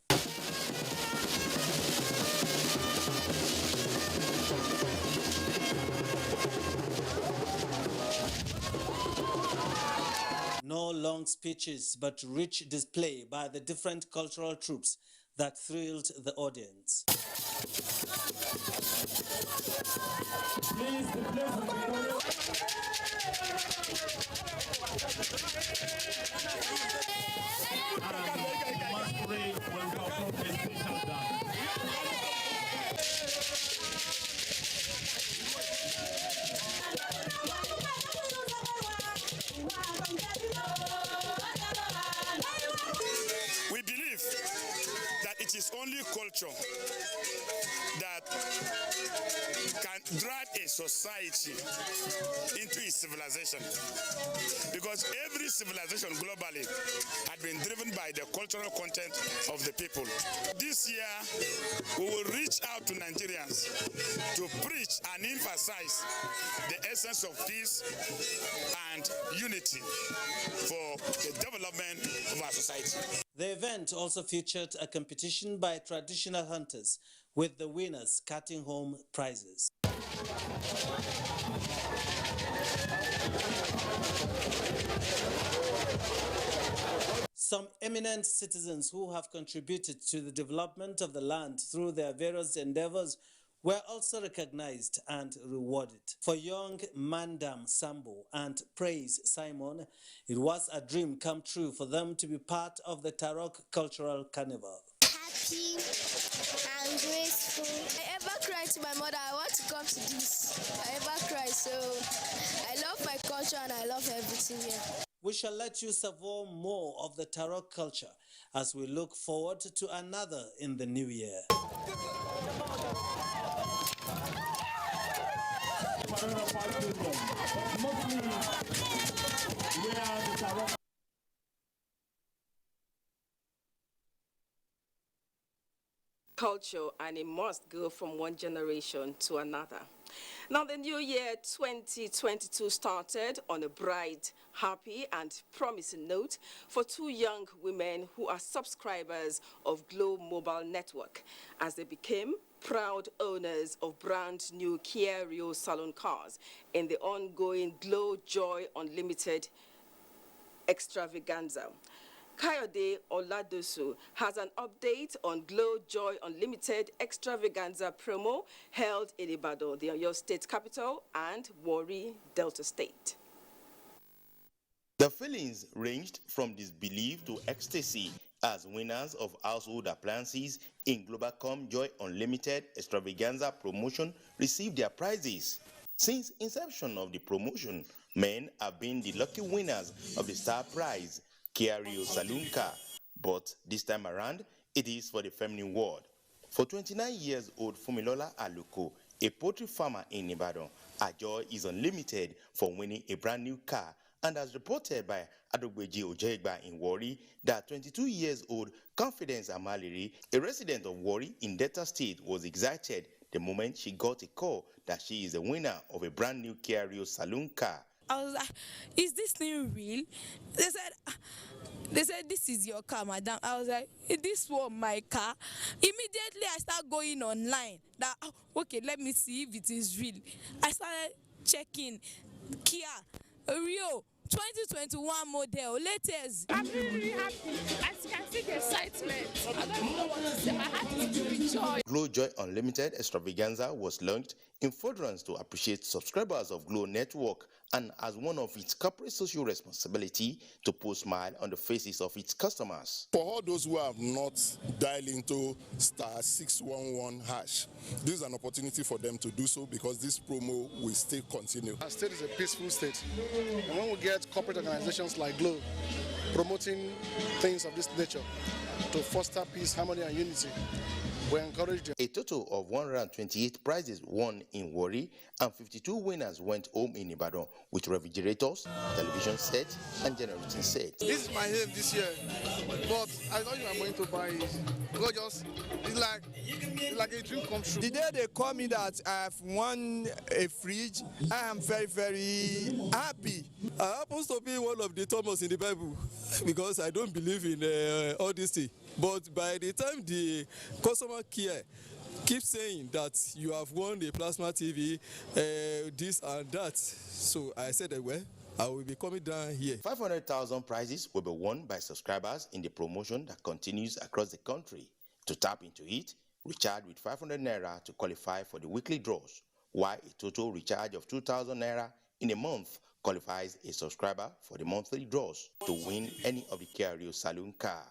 No long speeches, but rich display by the different cultural troops that thrilled the audience. We believe that it is only culture that can drive a society into its civilization. Because every civilization globally had been driven by the cultural content of the people. This year, we will reach out to Nigerians to preach and emphasize the essence of peace and unity for the development of our society. The event also featured a competition by traditional hunters, with the winners carting home prizes. Some eminent citizens who have contributed to the development of the land through their various endeavors were also recognized and rewarded. For young Mandam Sambo and Praise Simon, it was a dream come true for them to be part of the Tarok Cultural Carnival. Happy and graceful. I ever cried to my mother, I want to come to this. I ever cried, so I love my culture and I love everything here. we shall let you savour more of the Tarok culture as we look forward to another in the new year. Culture, and it must go from one generation to another. Now, the new year 2022 started on a bright, happy, and promising note for two young women who are subscribers of Glo Mobile Network, as they became proud owners of brand new Kia Rio Salon cars in the ongoing Glo Joy Unlimited extravaganza. Kayode Oladosu has an update on Glo Joy Unlimited extravaganza promo held in Ibadan, the Oyo State capital, and Warri, Delta State. The feelings ranged from disbelief to ecstasy as winners of household appliances in Globalcom Joy Unlimited extravaganza promotion received their prizes. Since inception of the promotion, men have been the lucky winners of the star prize, Kia Rio Saloon car, but this time around, it is for the feminine ward. For 29 years old Fumilola Aluko, a poultry farmer in Ibadan, her joy is unlimited for winning a brand new car, and as reported by Adogbeji Ojegba in Warri, that 22 years old Confidence Amaliri, a resident of Warri in Delta State, was excited the moment she got a call that she is the winner of a brand new Kia Rio Saloon car. I was like, is this thing real? They said, this is your car, madam. I was like, this was my car. Immediately, I start going online. That, okay, let me see if it is real. I started checking Kia Rio 2021 model, latest. I'm really happy. As you can see the excitement. I don't even know what to say. My heart is filled with joy. Glo Joy Unlimited extravaganza was launched in furtherance to appreciate subscribers of Glo Network and as one of its corporate social responsibility to put smile on the faces of its customers. For all those who have not dialed into *611# this is an opportunity for them to do so because this promo will still continue. Our state is a peaceful state, and when we get corporate organizations like Glo promoting things of this nature to foster peace, harmony, and unity, we encourage them. A total of 128 prizes won in Warri and 52 winners went home in Ibadan with refrigerators, television sets, and generating sets. This is my aim this year, but I know you are going to buy it. Because it's like a dream come true. The day they call me that I have won a fridge, I am very, very happy. I happen to be one of the Thomas in the Bible because I don't believe in all this thing. But by the time the customer care keeps saying that you have won a plasma TV, this and that, so I said, well, I will be coming down here. 500,000 prizes will be won by subscribers in the promotion that continues across the country. To tap into it, recharge with 500 naira to qualify for the weekly draws, while a total recharge of 2,000 naira in a month qualifies a subscriber for the monthly draws to win any of the Kia Rio Saloon car.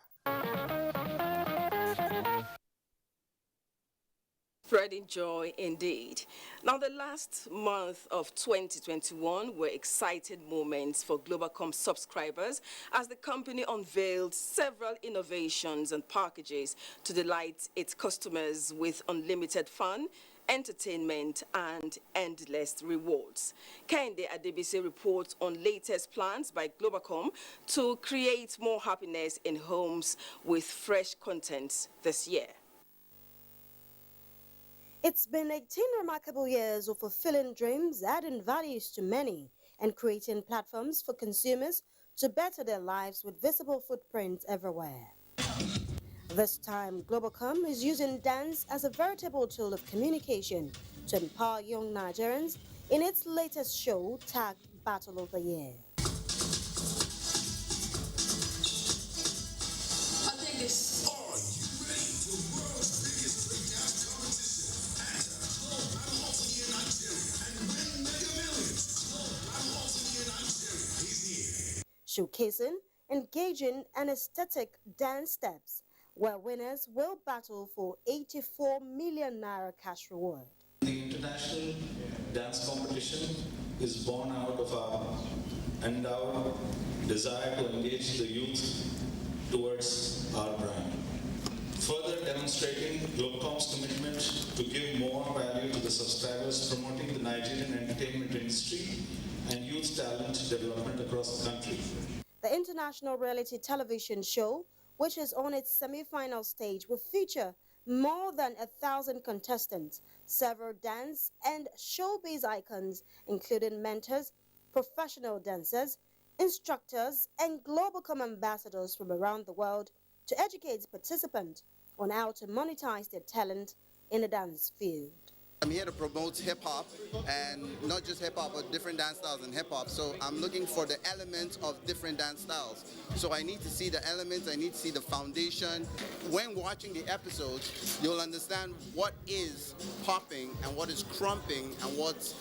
Spreading joy indeed. Now, the last month of 2021 were exciting moments for Globalcom subscribers as the company unveiled several innovations and packages to delight its customers with unlimited fun, entertainment, and endless rewards. Kende Adebisi reports on latest plans by Globalcom to create more happiness in homes with fresh content this year. It's been 18 remarkable years of fulfilling dreams, adding values to many, and creating platforms for consumers to better their lives with visible footprints everywhere. This time, Globalcom is using dance as a veritable tool of communication to empower young Nigerians in its latest show tagged Battle of the Year. I think it's showcasing engaging and aesthetic dance steps, where winners will battle for 84 million naira cash reward. The international dance competition is born out of our endowed desire to engage the youth towards our brand. Further demonstrating Globecom's commitment to give more value to the subscribers, promoting the Nigerian entertainment industry and youth talent development across the country. The international reality television show, which is on its semi-final stage, will feature more than 1,000 contestants, several dance and showbiz icons, including mentors, professional dancers, instructors, and Globecom ambassadors from around the world to educate participants on how to monetize their talent in the dance field. I'm here to promote hip-hop, and not just hip-hop, but different dance styles in hip-hop. So I'm looking for the elements of different dance styles. So I need to see the elements, I need to see the foundation. When watching the episodes, you'll understand what is popping and what is crumping and what's,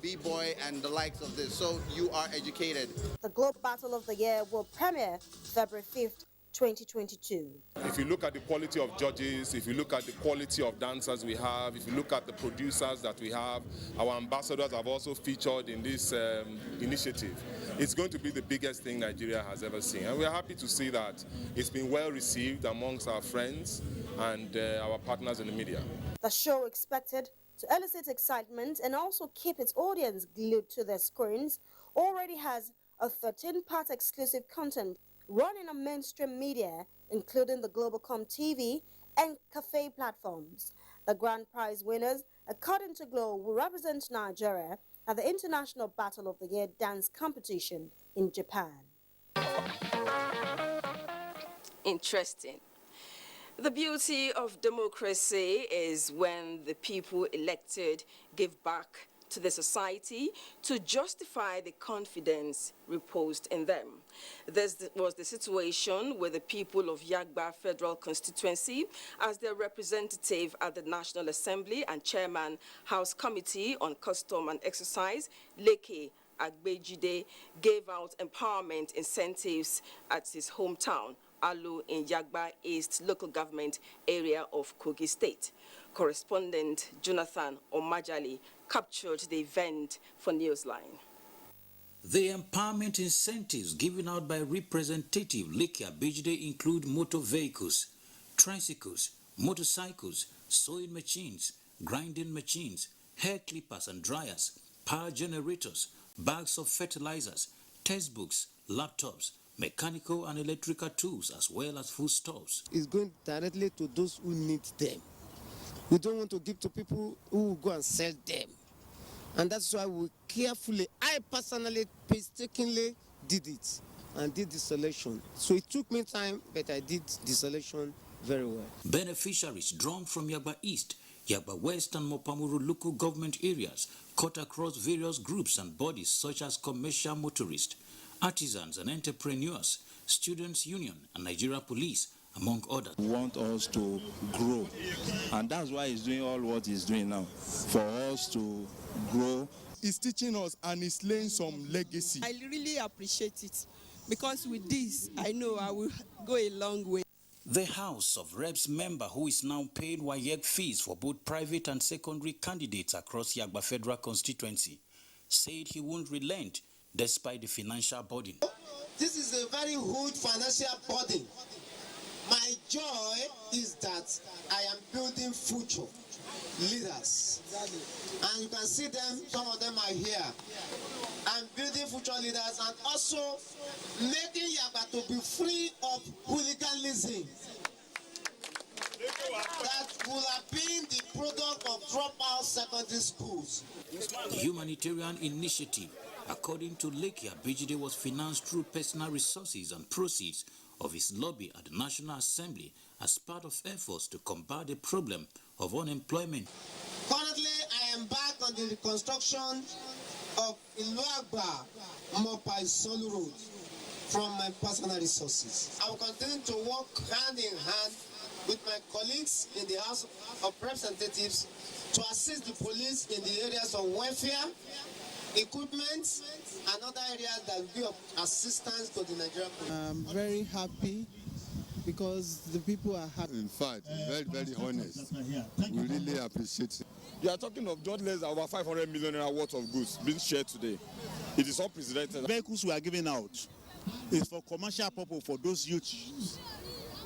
b-boy and the likes of this. So you are educated. The Globe Battle of the Year will premiere February 5th, 2022. If you look at the quality of judges, if you look at the quality of dancers we have, if you look at the producers that we have, our ambassadors have also featured in this initiative. It's going to be the biggest thing Nigeria has ever seen. And we're happy to see that it's been well received amongst our friends and our partners in the media. The show, expected to elicit excitement and also keep its audience glued to their screens, already has a 13-part exclusive content running on mainstream media, including the Globecom TV and cafe platforms. The grand prize winners, according to Globe, will represent Nigeria at the International Battle of the Year dance competition in Japan. Interesting. The beauty of democracy is when the people elected give back to the society to justify the confidence reposed in them. This was the situation with the people of Yagba Federal Constituency as their representative at the National Assembly and Chairman House Committee on Custom and Exercise, Leke Agbejide, gave out empowerment incentives at his hometown, Alu, in Yagba East local government area of Kogi State. Correspondent Jonathan Omajali captured the event for Newsline. The empowerment incentives given out by Representative Leke Agbejide include motor vehicles, tricycles, motorcycles, sewing machines, grinding machines, hair clippers and dryers, power generators, bags of fertilizers, textbooks, laptops, mechanical and electrical tools, as well as foodstuffs. It's going directly to those who need them. We don't want to give to people who will go and sell them. And that's why we carefully, I personally, painstakingly did it and did the selection. So it took me time, but I did the selection very well. Beneficiaries drawn from Yagba East, Yagba West and Mopamuru local government areas cut across various groups and bodies such as commercial motorists, artisans and entrepreneurs, students' union and Nigeria Police, among others. We want us to grow, and that's why he's doing all what he's doing now, for us to grow. He's teaching us and he's laying some legacy. I really appreciate it, because with this, I know I will go a long way. The House of Reps member, who is now paying WAEC fees for both private and secondary candidates across Yagba Federal Constituency, said he won't relent despite the financial burden. This is a very huge financial burden. My joy is that I am building future leaders. And you can see them, some of them are here. I'm building future leaders and also making Yagba to be free of hooliganism. That will have been the product of dropout secondary schools. The humanitarian initiative, according to Leke Agbejide, was financed through personal resources and proceeds of his lobby at the National Assembly as part of efforts to combat the problem of unemployment. Currently, I am back on the reconstruction of Iluagba Mopai Solu Road from my personal resources. I will continue to work hand in hand with my colleagues in the House of Representatives to assist the police in the areas of welfare, equipment, and other areas that will give assistance to the Nigerian police. I'm very happy because the people are happy. In fact, very, very honest. We really appreciate it. You are talking of just less than over 500 million naira worth of goods being shared today. It is unprecedented. Vehicles we are giving out is for commercial purpose for those youths,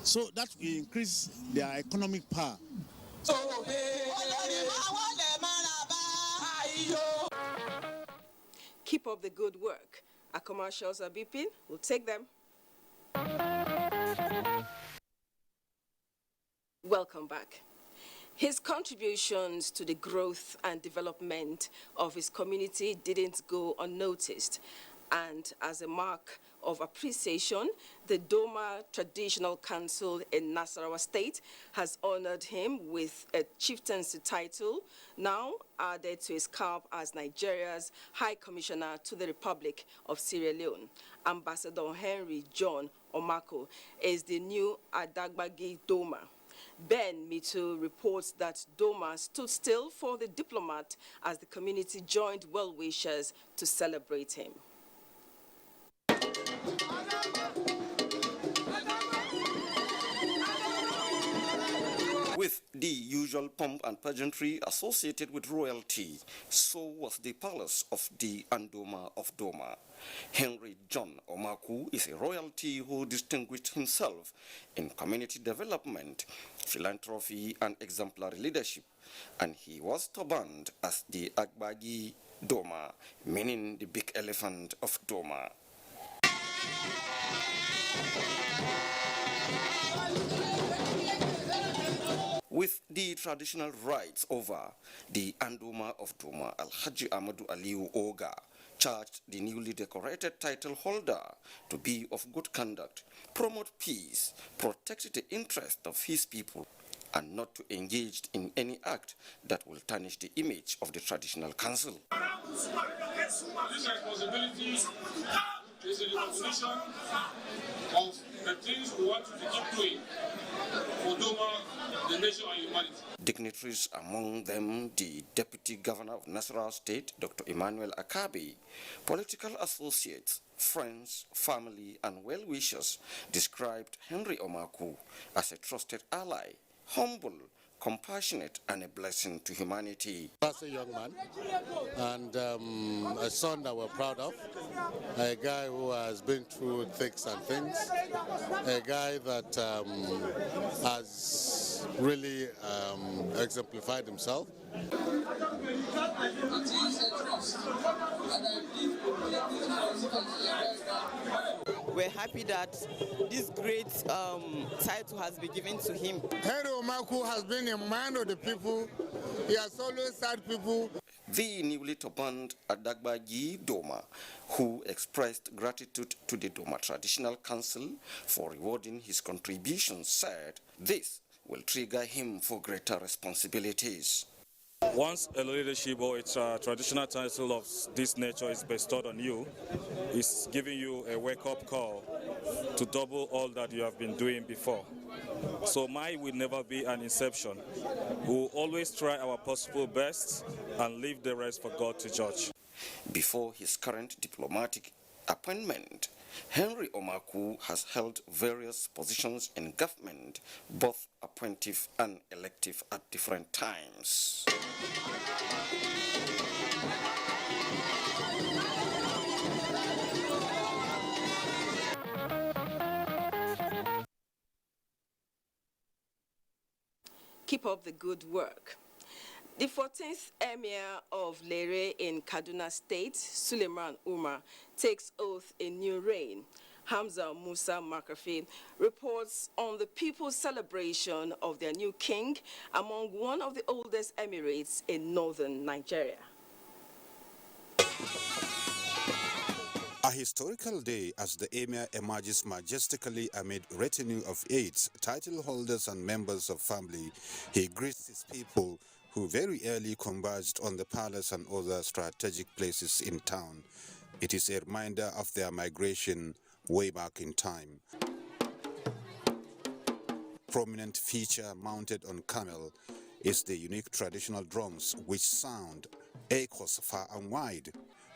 so that will increase their economic power. Keep up the good work. Our commercials are beeping. We'll take them. Welcome back. His contributions to the growth and development of his community didn't go unnoticed. And as a mark of appreciation, the Doma Traditional Council in Nasarawa State has honored him with a chieftaincy title, now added to his cap as Nigeria's High Commissioner to the Republic of Sierra Leone. Ambassador Henry John Omako is the new Adagbagi Doma. Ben Mitu reports that Doma stood still for the diplomat as the community joined well-wishers to celebrate him. With the usual pomp and pageantry associated with royalty, so was the palace of the Andoma of Doma. Henry John Omaku is a royalty who distinguished himself in community development, philanthropy, and exemplary leadership, and he was turbaned as the Agbagi Doma, meaning the big elephant of Doma. With the traditional rites over, the Andoma of Doma, Alhaji Amadou Aliu Oga, charged the newly decorated title holder to be of good conduct, promote peace, protect the interest of his people, and not to engage in any act that will tarnish the image of the traditional council. This responsibility is a recognition of the things we want to keep doing for Doma, the nation, and humanity. Dignitaries, among them the Deputy Governor of Nasarawa State, Dr. Emmanuel Akabi, political associates, friends, family, and well-wishers described Henry Omaku as a trusted ally, humble, compassionate, and a blessing to humanity. As a young man and a son that we're proud of, a guy who has been through thicks and things, a guy that has really exemplified himself. We're happy that this great title has been given to him. Henry Omaku has been a man of the people. He has always served people. The newly turbaned Adagbagi Doma, who expressed gratitude to the Doma Traditional Council for rewarding his contributions, said this will trigger him for greater responsibilities. Once a leadership or a traditional title of this nature is bestowed on you, it's giving you a wake-up call to double all that you have been doing before. So mine will never be an inception. We will always try our possible best and leave the rest for God to judge. Before his current diplomatic appointment, Henry Omaku has held various positions in government, both appointive and elective at different times. Keep up the good work. The 14th Emir of Lere in Kaduna State, Suleiman Umar, takes oath in new reign. Hamza Musa Makafi reports on the people's celebration of their new king among one of the oldest emirates in northern Nigeria. A historical day as the Emir emerges majestically amid retinue of aides, title holders and members of family. He greets his people who very early converged on the palace and other strategic places in town. It is a reminder of their migration way back in time. Prominent feature mounted on camel is the unique traditional drums which sound echoes far and wide.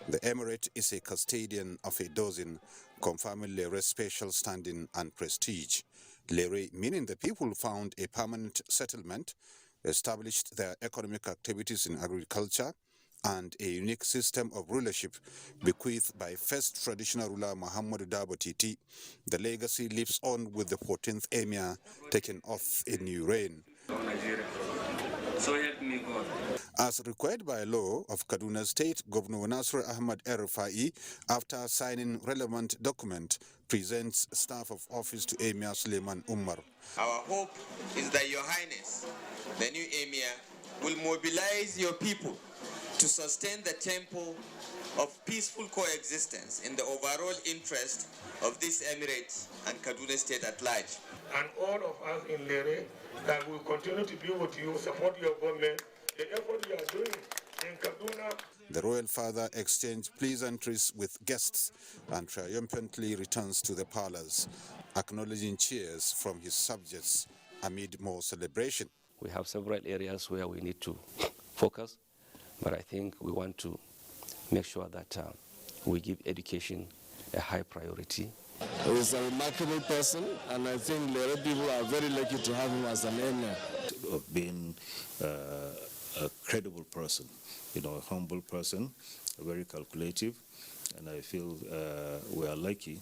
The emirate is a custodian of a dozen, confirming Lere's special standing and prestige. Lere, meaning the people found a permanent settlement, established their economic activities in agriculture, and a unique system of rulership bequeathed by first traditional ruler Muhammad Dabo Titi. The legacy lives on with the 14th emir taking off in new reign. So help me God. As required by law of Kaduna State, Governor Nasir Ahmad El-Rufai, after signing relevant document, presents staff of office to Emir Suleiman Umar. Our hope is that Your Highness, the new Emir, will mobilize your people to sustain the temple of peaceful coexistence in the overall interest of this emirate and Kaduna State at large. And all of us in Lere that will continue to be with you, support your government, the effort you are doing in Kaduna. The royal father exchanged pleasantries with guests and triumphantly returns to the palace, acknowledging cheers from his subjects amid more celebration. We have several areas where we need to focus, but I think we want to make sure that we give education a high priority. He's a remarkable person, and I think Lere people are very lucky to have him as an emir. Of being a credible person, a humble person, very calculative, and I feel we are lucky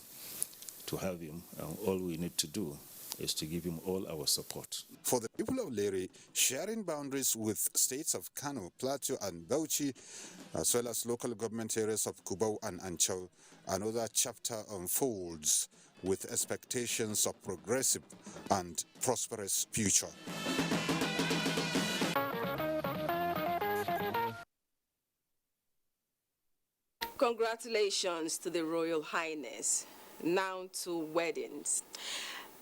to have him, and all we need to do is to give him all our support. For the people of Lere, sharing boundaries with states of Kano, Plateau and Bauchi, as well as local government areas of Kubau and Anchau, another chapter unfolds with expectations of progressive and prosperous future. Congratulations to the Royal Highness. Now to weddings.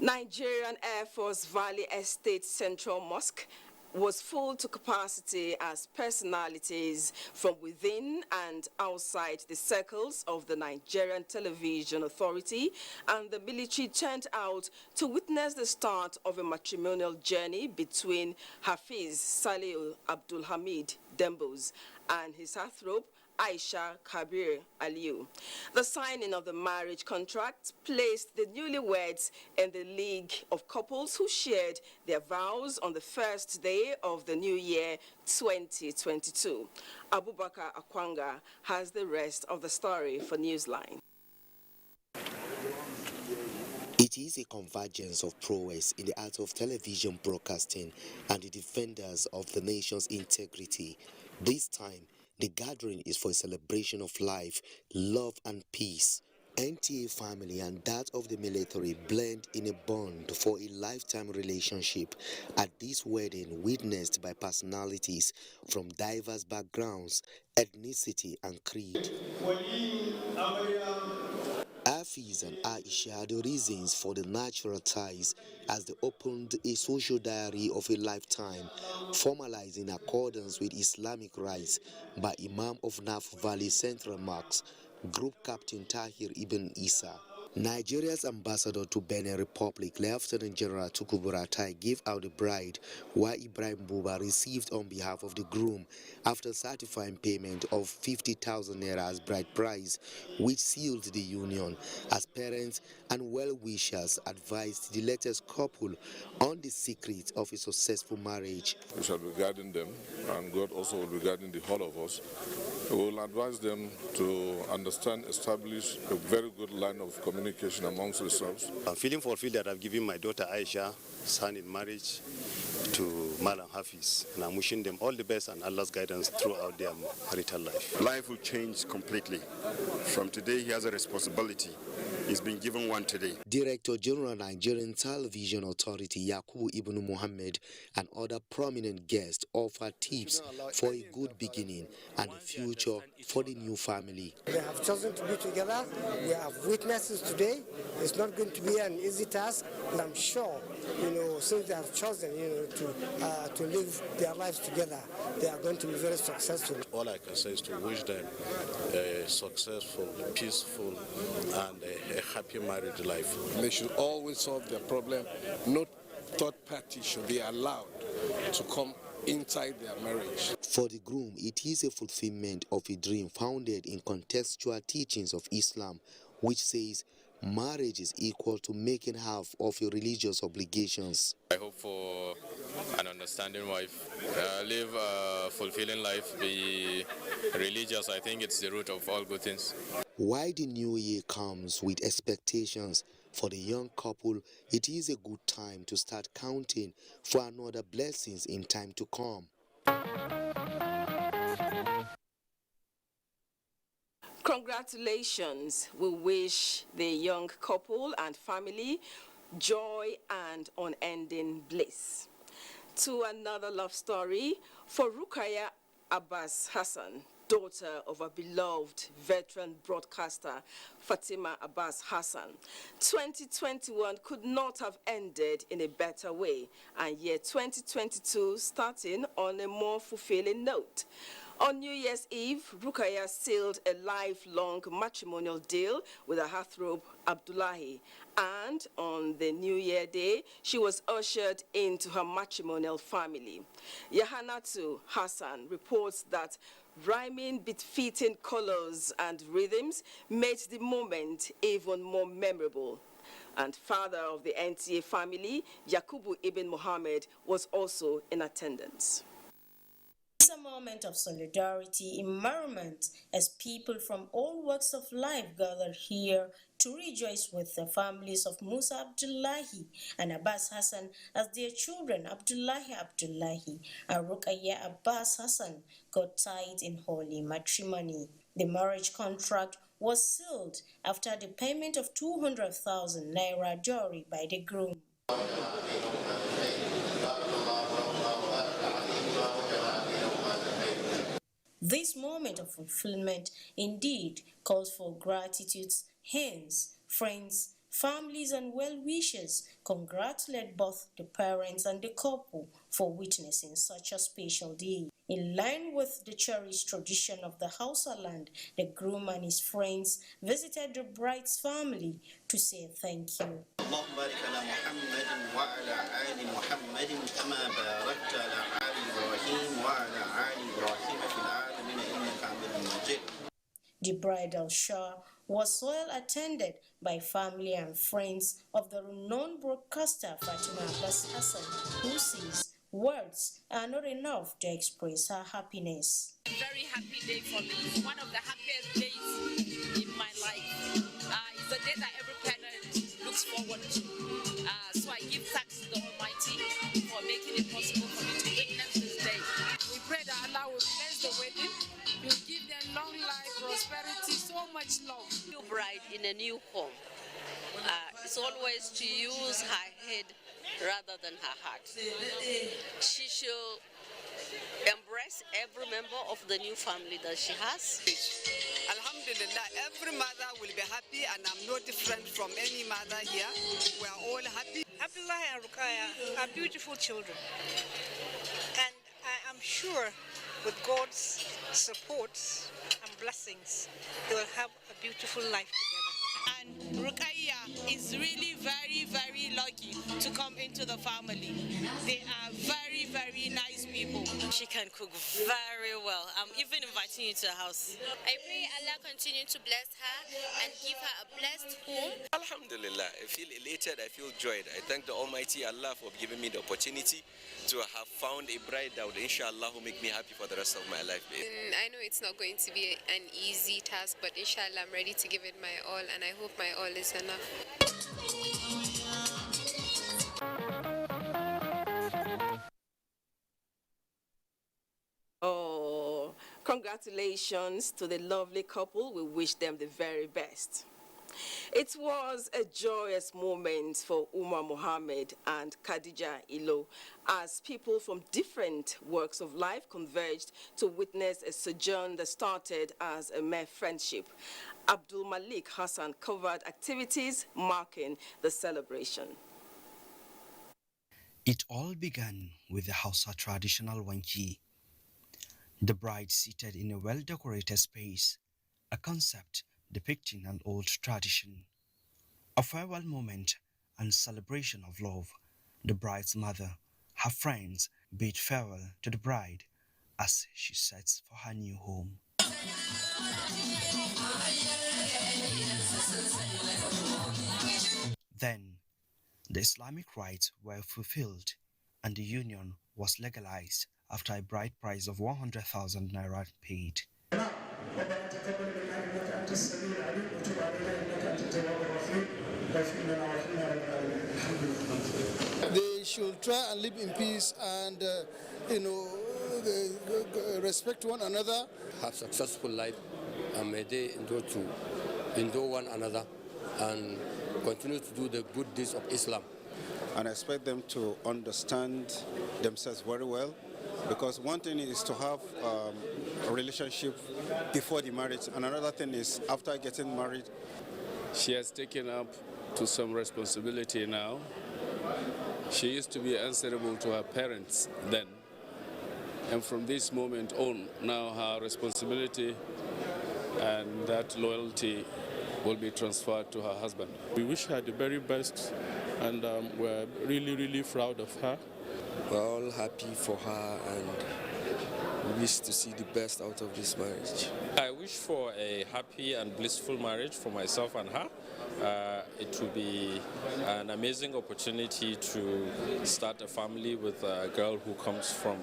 Nigerian Air Force Valley Estate Central Mosque was full to capacity as personalities from within and outside the circles of the Nigerian Television Authority and the military turned out to witness the start of a matrimonial journey between Hafiz Salih Abdul Hamid Dembos and his heartthrob Aisha Kabir Aliu. The signing of the marriage contract placed the newlyweds in the league of couples who shared their vows on the first day of the new year 2022. Abubakar Akwanga has the rest of the story for Newsline. It is a convergence of prowess in the art of television broadcasting and the defenders of the nation's integrity. This time, the gathering is for a celebration of life, love and peace. NTA family and that of the military blend in a bond for a lifetime relationship at this wedding witnessed by personalities from diverse backgrounds, ethnicity and creed. Hafiz and Aisha are the reasons for the natural ties as they opened a social diary of a lifetime, formalized in accordance with Islamic rites by Imam of Naf Valley Central Mosque, Group Captain Tahir Ibn Isa. Nigeria's ambassador to Benin Republic, Lieutenant General Tuku Buratai, gave out the bride, while Ibrahim Buba received on behalf of the groom after certifying payment of 50,000 naira as bride price, which sealed the union, as parents and well-wishers advised the latest couple on the secret of a successful marriage. We shall be guiding them, and God also will be guiding the whole of us. We will advise them to understand, establish a very good line of communication amongst themselves. I'm feeling fulfilled that I've given my daughter Aisha son in marriage to Malam Hafiz, and I'm wishing them all the best and Allah's guidance throughout their marital life. Life will change completely. From today, he has a responsibility. He's been given one today. Director General Nigerian Television Authority Yakubu Ibn Muhammad and other prominent guests offered tips for a good beginning and a future for the new family. They have chosen to be together. We have witnesses today. It's not going to be an easy task, and I'm sure, since they have chosen, to live their lives together, they are going to be very successful. All I can say is to wish them a successful, peaceful, and a happy married life. They should always solve their problem. No third party should be allowed to come inside their marriage. For the groom, it is a fulfillment of a dream founded in contextual teachings of Islam, which says marriage is equal to making half of your religious obligations. I hope for an understanding wife, live a fulfilling life, be religious. I think it's the root of all good things. While the new year comes with expectations for the young couple, it is a good time to start counting for another blessings in time to come. Congratulations. We wish the young couple and family joy and unending bliss. To another love story for Rukaya Abbas Hassan, daughter of a beloved veteran broadcaster, Fatima Abbas Hassan. 2021 could not have ended in a better way, and yet 2022 starting on a more fulfilling note. On New Year's Eve, Rukaya sealed a lifelong matrimonial deal with her heartthrob Abdullahi, and on the New Year Day, she was ushered into her matrimonial family. Yahanatu Hassan reports that rhyming, befitting colors and rhythms made the moment even more memorable. And father of the NTA family, Yakubu Ibn Mohammed, was also in attendance. It's a moment of solidarity and merriment as people from all walks of life gather here to rejoice with the families of Musa Abdullahi and Abbas Hassan as their children Abdullahi and Rukaya Abbas Hassan got tied in holy matrimony. The marriage contract was sealed after the payment of 200,000 naira dowry by the groom. This moment of fulfillment indeed calls for gratitude. Hence, friends, families, and well-wishers congratulate both the parents and the couple for witnessing such a special day. In line with the cherished tradition of the Hausa land, the groom and his friends visited the bride's family to say thank you. The bridal shower was well attended by family and friends of the renowned broadcaster Fatima Abbas Hassan, who says words are not enough to express her happiness. Very happy day for me. One of the happiest days in my life. It's a day that every parent looks forward to. So I give thanks to the Almighty for making it possible for me to witness this day. We pray that Allah will bless the wedding. You give them long life, prosperity, so much love. New bride in a new home. It's always to use her head rather than her heart. She should embrace every member of the new family that she has. Alhamdulillah, every mother will be happy, and I'm no different from any mother here. We are all happy. Abdullah and Rukaya are beautiful children, and I am sure with God's support and blessings, they will have a beautiful life together. And Rukaya is really very, very lucky to come into the family. They are very, very nice people. She can cook very well. I'm even inviting you to her house. I pray Allah continue to bless her and give her a blessed home. Alhamdulillah, I feel elated, I feel joyed. I thank the Almighty Allah for giving me the opportunity to have found a bride that would inshallah will make me happy for the rest of my life. I know it's not going to be an easy task, but inshallah I'm ready to give it my all, and I hope my all is enough. Oh, congratulations to the lovely couple. We wish them the very best. It was a joyous moment for Umar Mohammed and Khadija Ilo as people from different walks of life converged to witness a sojourn that started as a mere friendship. Abdul Malik Hassan covered activities marking the celebration. It all began with the Hausa traditional wanki. The bride seated in a well-decorated space, a concept depicting an old tradition. A farewell moment and celebration of love. The bride's mother, her friends, bid farewell to the bride as she sets for her new home. Then, the Islamic rites were fulfilled and the union was legalized after a bride price of 100,000 naira paid. They should try and live in peace and, respect one another. Have successful life and may they endure one another and continue to do the good deeds of Islam. And I expect them to understand themselves very well, because one thing is to have a relationship before the marriage, and another thing is after getting married. She has taken up to some responsibility now. She used to be answerable to her parents then, and from this moment on, now her responsibility and that loyalty will be transferred to her husband. We wish her the very best, and we're really, really proud of her. We're all happy for her and we wish to see the best out of this marriage. I wish for a happy and blissful marriage for myself and her. It will be an amazing opportunity to start a family with a girl who comes from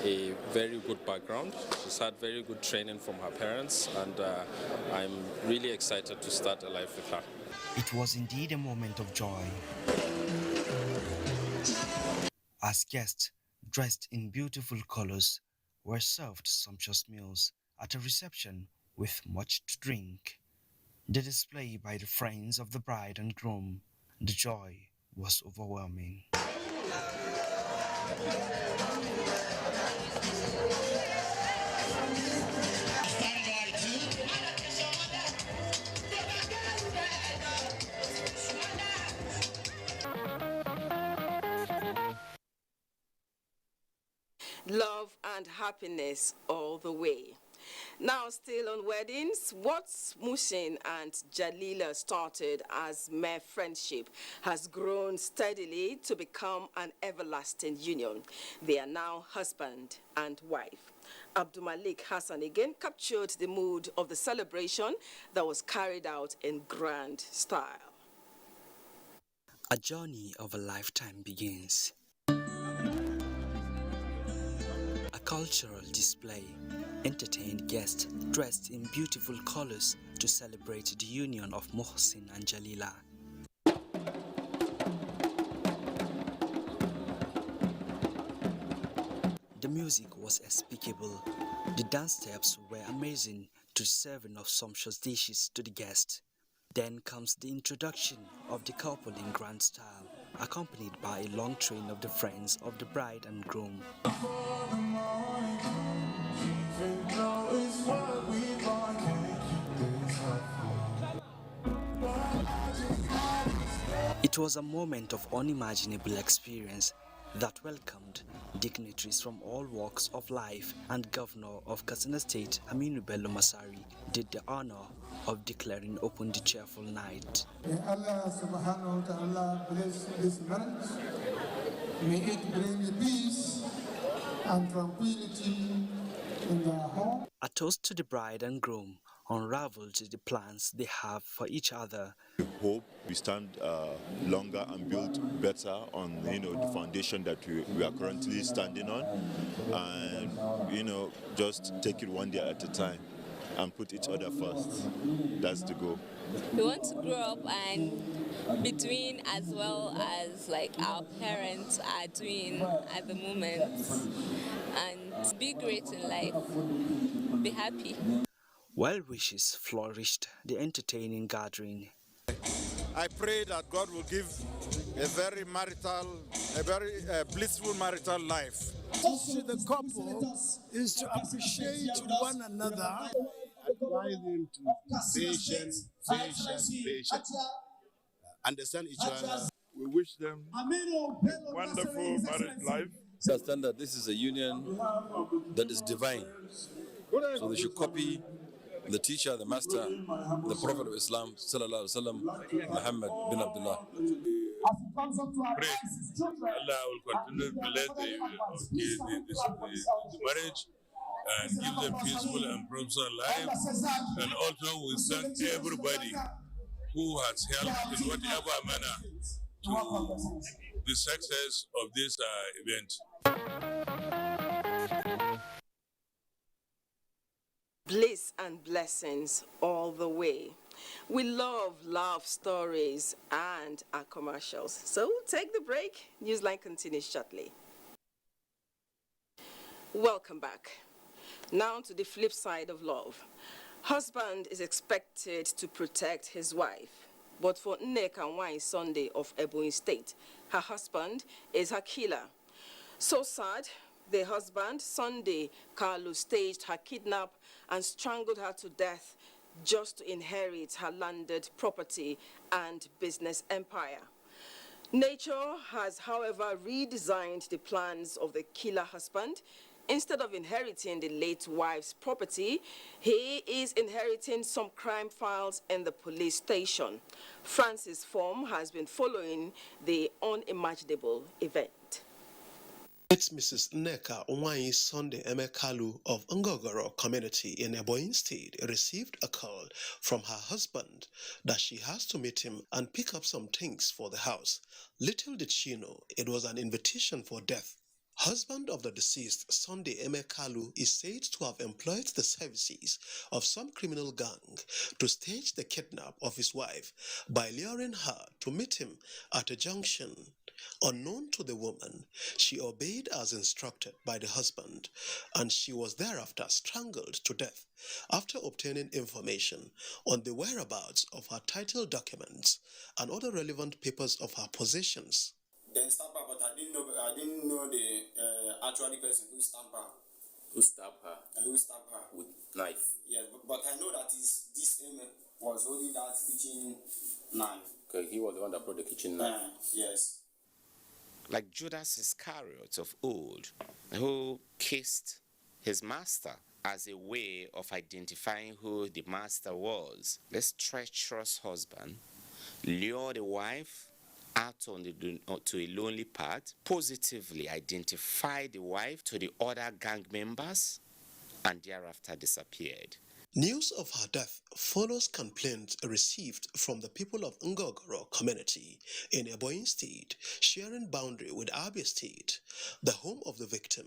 a very good background. She's had very good training from her parents, and I'm really excited to start a life with her. It was indeed a moment of joy, as guests dressed in beautiful colors were served sumptuous meals at a reception with much to drink. The display by the friends of the bride and groom, the joy was overwhelming. Love and happiness all the way. Now, still on weddings, what Mushin and Jalila started as mere friendship has grown steadily to become an everlasting union. They are now husband and wife. Abdul Malik Hassan again captured the mood of the celebration that was carried out in grand style. A journey of a lifetime begins. A cultural display entertained guests dressed in beautiful colors to celebrate the union of Mohsin and Jalila. The music was unspeakable. The dance steps were amazing to the serving of sumptuous dishes to the guests. Then comes the introduction of the couple in grand style, accompanied by a long train of the friends of the bride and groom. It was a moment of unimaginable experience that welcomed dignitaries from all walks of life, and Governor of Katsina State, Aminu Bello Masari, did the honor of declaring open the cheerful night. May Allah subhanahu wa ta'ala bless this marriage. May it bring peace and tranquility in their home. A toast to the bride and groom unraveled the plans they have for each other. We hope we stand longer and build better on the foundation that we are currently standing on, and just take it one day at a time and put each other first. That's the goal. We want to grow up and be doing as well as like our parents are doing at the moment, and be great in life, be happy. Well wishes flourished the entertaining gathering. I pray that God will give a very blissful marital life. To see the couple is to appreciate one another. Advise them to be patient, understand each other. We wish them a wonderful marriage life. Understand that this is a union that is divine. So they should copy the teacher, the master, the Prophet of Islam, Sallallahu Alaihi Wasallam, Muhammad bin Abdullah. Pray Allah will continue to bless the marriage and give them peaceful and prosperous life. And also we thank everybody who has helped in whatever manner to the success of this event. Bliss and blessings all the way. We love love stories and our commercials. So take the break. Newsline continues shortly. Welcome back. Now to the flip side of love. Husband is expected to protect his wife. But for Nneka Nwanyị Sunday of Ebonyi State, her husband is her killer. So sad, the husband, Sunday Carlo, staged her kidnap and strangled her to death just to inherit her landed property and business empire. Nature has, however, redesigned the plans of the killer husband. Instead of inheriting the late wife's property, he is inheriting some crime files in the police station. Francis Form has been following the unimaginable event. It's Mrs. Nneka Nwanyị Sunday Emekalu of Ngogoro community in Ebonyi State received a call from her husband that she has to meet him and pick up some things for the house. Little did she know it was an invitation for death. Husband of the deceased, Sunday Emekalu, is said to have employed the services of some criminal gang to stage the kidnap of his wife by luring her to meet him at a junction. Unknown to the woman, she obeyed as instructed by the husband, and she was thereafter strangled to death after obtaining information on the whereabouts of her title documents and other relevant papers of her possessions. Then stamp her, but I didn't know the actual person who stamped her. Who stabbed her? Who stabbed her with knife? Yes, but I know that this was holding that kitchen knife. Okay, he was the one that brought the kitchen knife. Yes. Like Judas Iscariot of old, who kissed his master as a way of identifying who the master was. This treacherous husband lured the wife out to a lonely path, positively identified the wife to the other gang members, and thereafter disappeared. News of her death follows complaints received from the people of Ngogoro community in Ebonyi State, sharing boundary with Abia State, the home of the victim.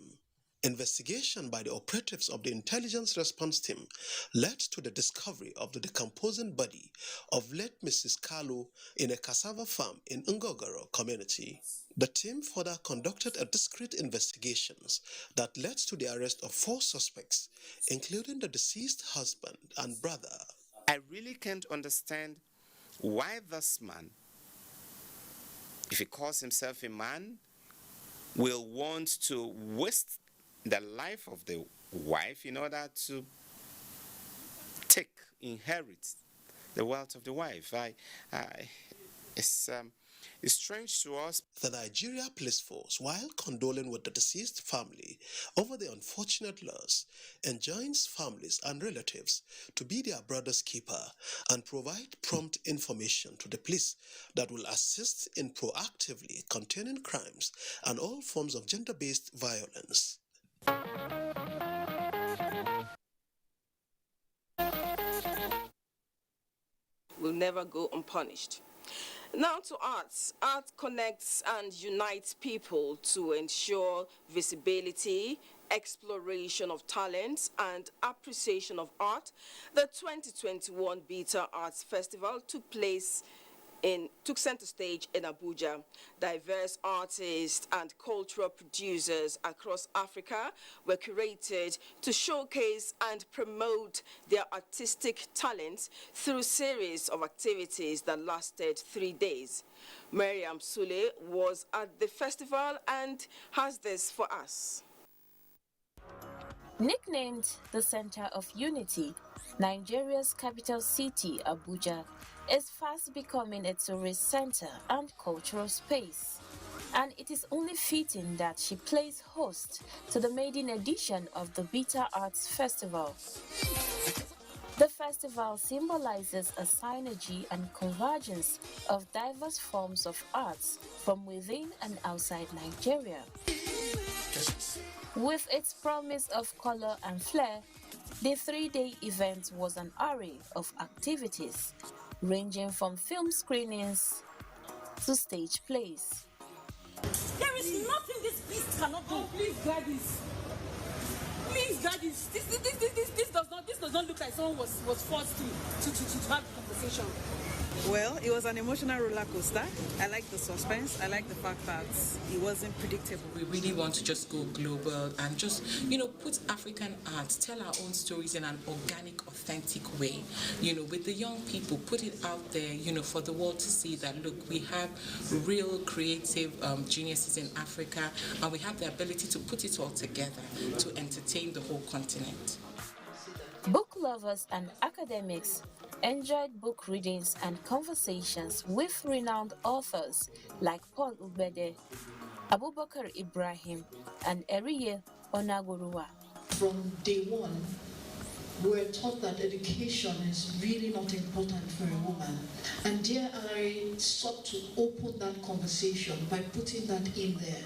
Investigation by the operatives of the intelligence response team led to the discovery of the decomposing body of late Mrs. Carlo in a cassava farm in Ngogoro community. The team further conducted a discreet investigations that led to the arrest of 4 suspects, including the deceased husband and brother. I really can't understand why this man, if he calls himself a man, will want to waste the life of the wife in order to inherit the wealth of the wife. It's strange to us. The Nigeria Police Force, while condoling with the deceased family over the unfortunate loss, enjoins families and relatives to be their brother's keeper and provide prompt information to the police that will assist in proactively containing crimes and all forms of gender-based violence. Will never go unpunished. Now to arts. Art connects and unites people to ensure visibility, exploration of talents, and appreciation of art. The 2021 Beta Arts Festival took center stage in Abuja. Diverse artists and cultural producers across Africa were curated to showcase and promote their artistic talents through a series of activities that lasted 3 days. Mariam Sule was at the festival and has this for us. Nicknamed the Center of Unity, Nigeria's capital city, Abuja, is fast becoming a tourist center and cultural space. And it is only fitting that she plays host to the maiden edition of the Beta Arts Festival. The festival symbolizes a synergy and convergence of diverse forms of arts from within and outside Nigeria. With its promise of color and flair, the 3-day event was an array of activities, ranging from film screenings to stage plays. There is nothing this beast cannot do. Oh, please, Gladys. Please, Gladys. This does not look like someone was forced to have the conversation. Well, it was an emotional roller coaster. I like the suspense. I like the fact that it wasn't predictable. We really want to just go global and just, put African art, tell our own stories in an organic, authentic way. With the young people, put it out there, for the world to see that, look, we have real creative geniuses in Africa, and we have the ability to put it all together to entertain the whole continent. Book lovers and academics enjoyed book readings and conversations with renowned authors like Paul Ubede, Abubakar Ibrahim, and Eriye Onagurua. From day one, we were taught that education is really not important for a woman. And dear I sought to open that conversation by putting that in there.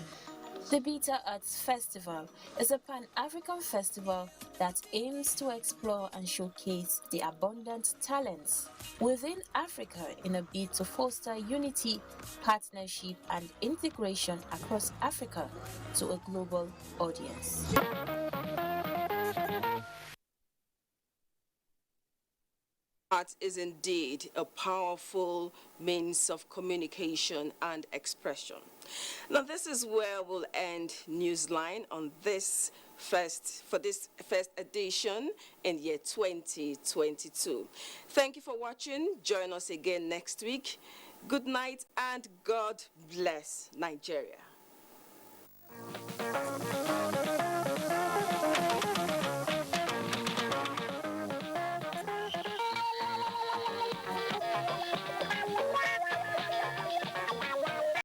The Beta Arts Festival is a Pan-African festival that aims to explore and showcase the abundant talents within Africa in a bid to foster unity, partnership, and integration across Africa to a global audience. Art is indeed a powerful means of communication and expression. Now, this is where we'll end Newsline on this first edition in year 2022. Thank you for watching. Join us again next week. Good night and God bless Nigeria.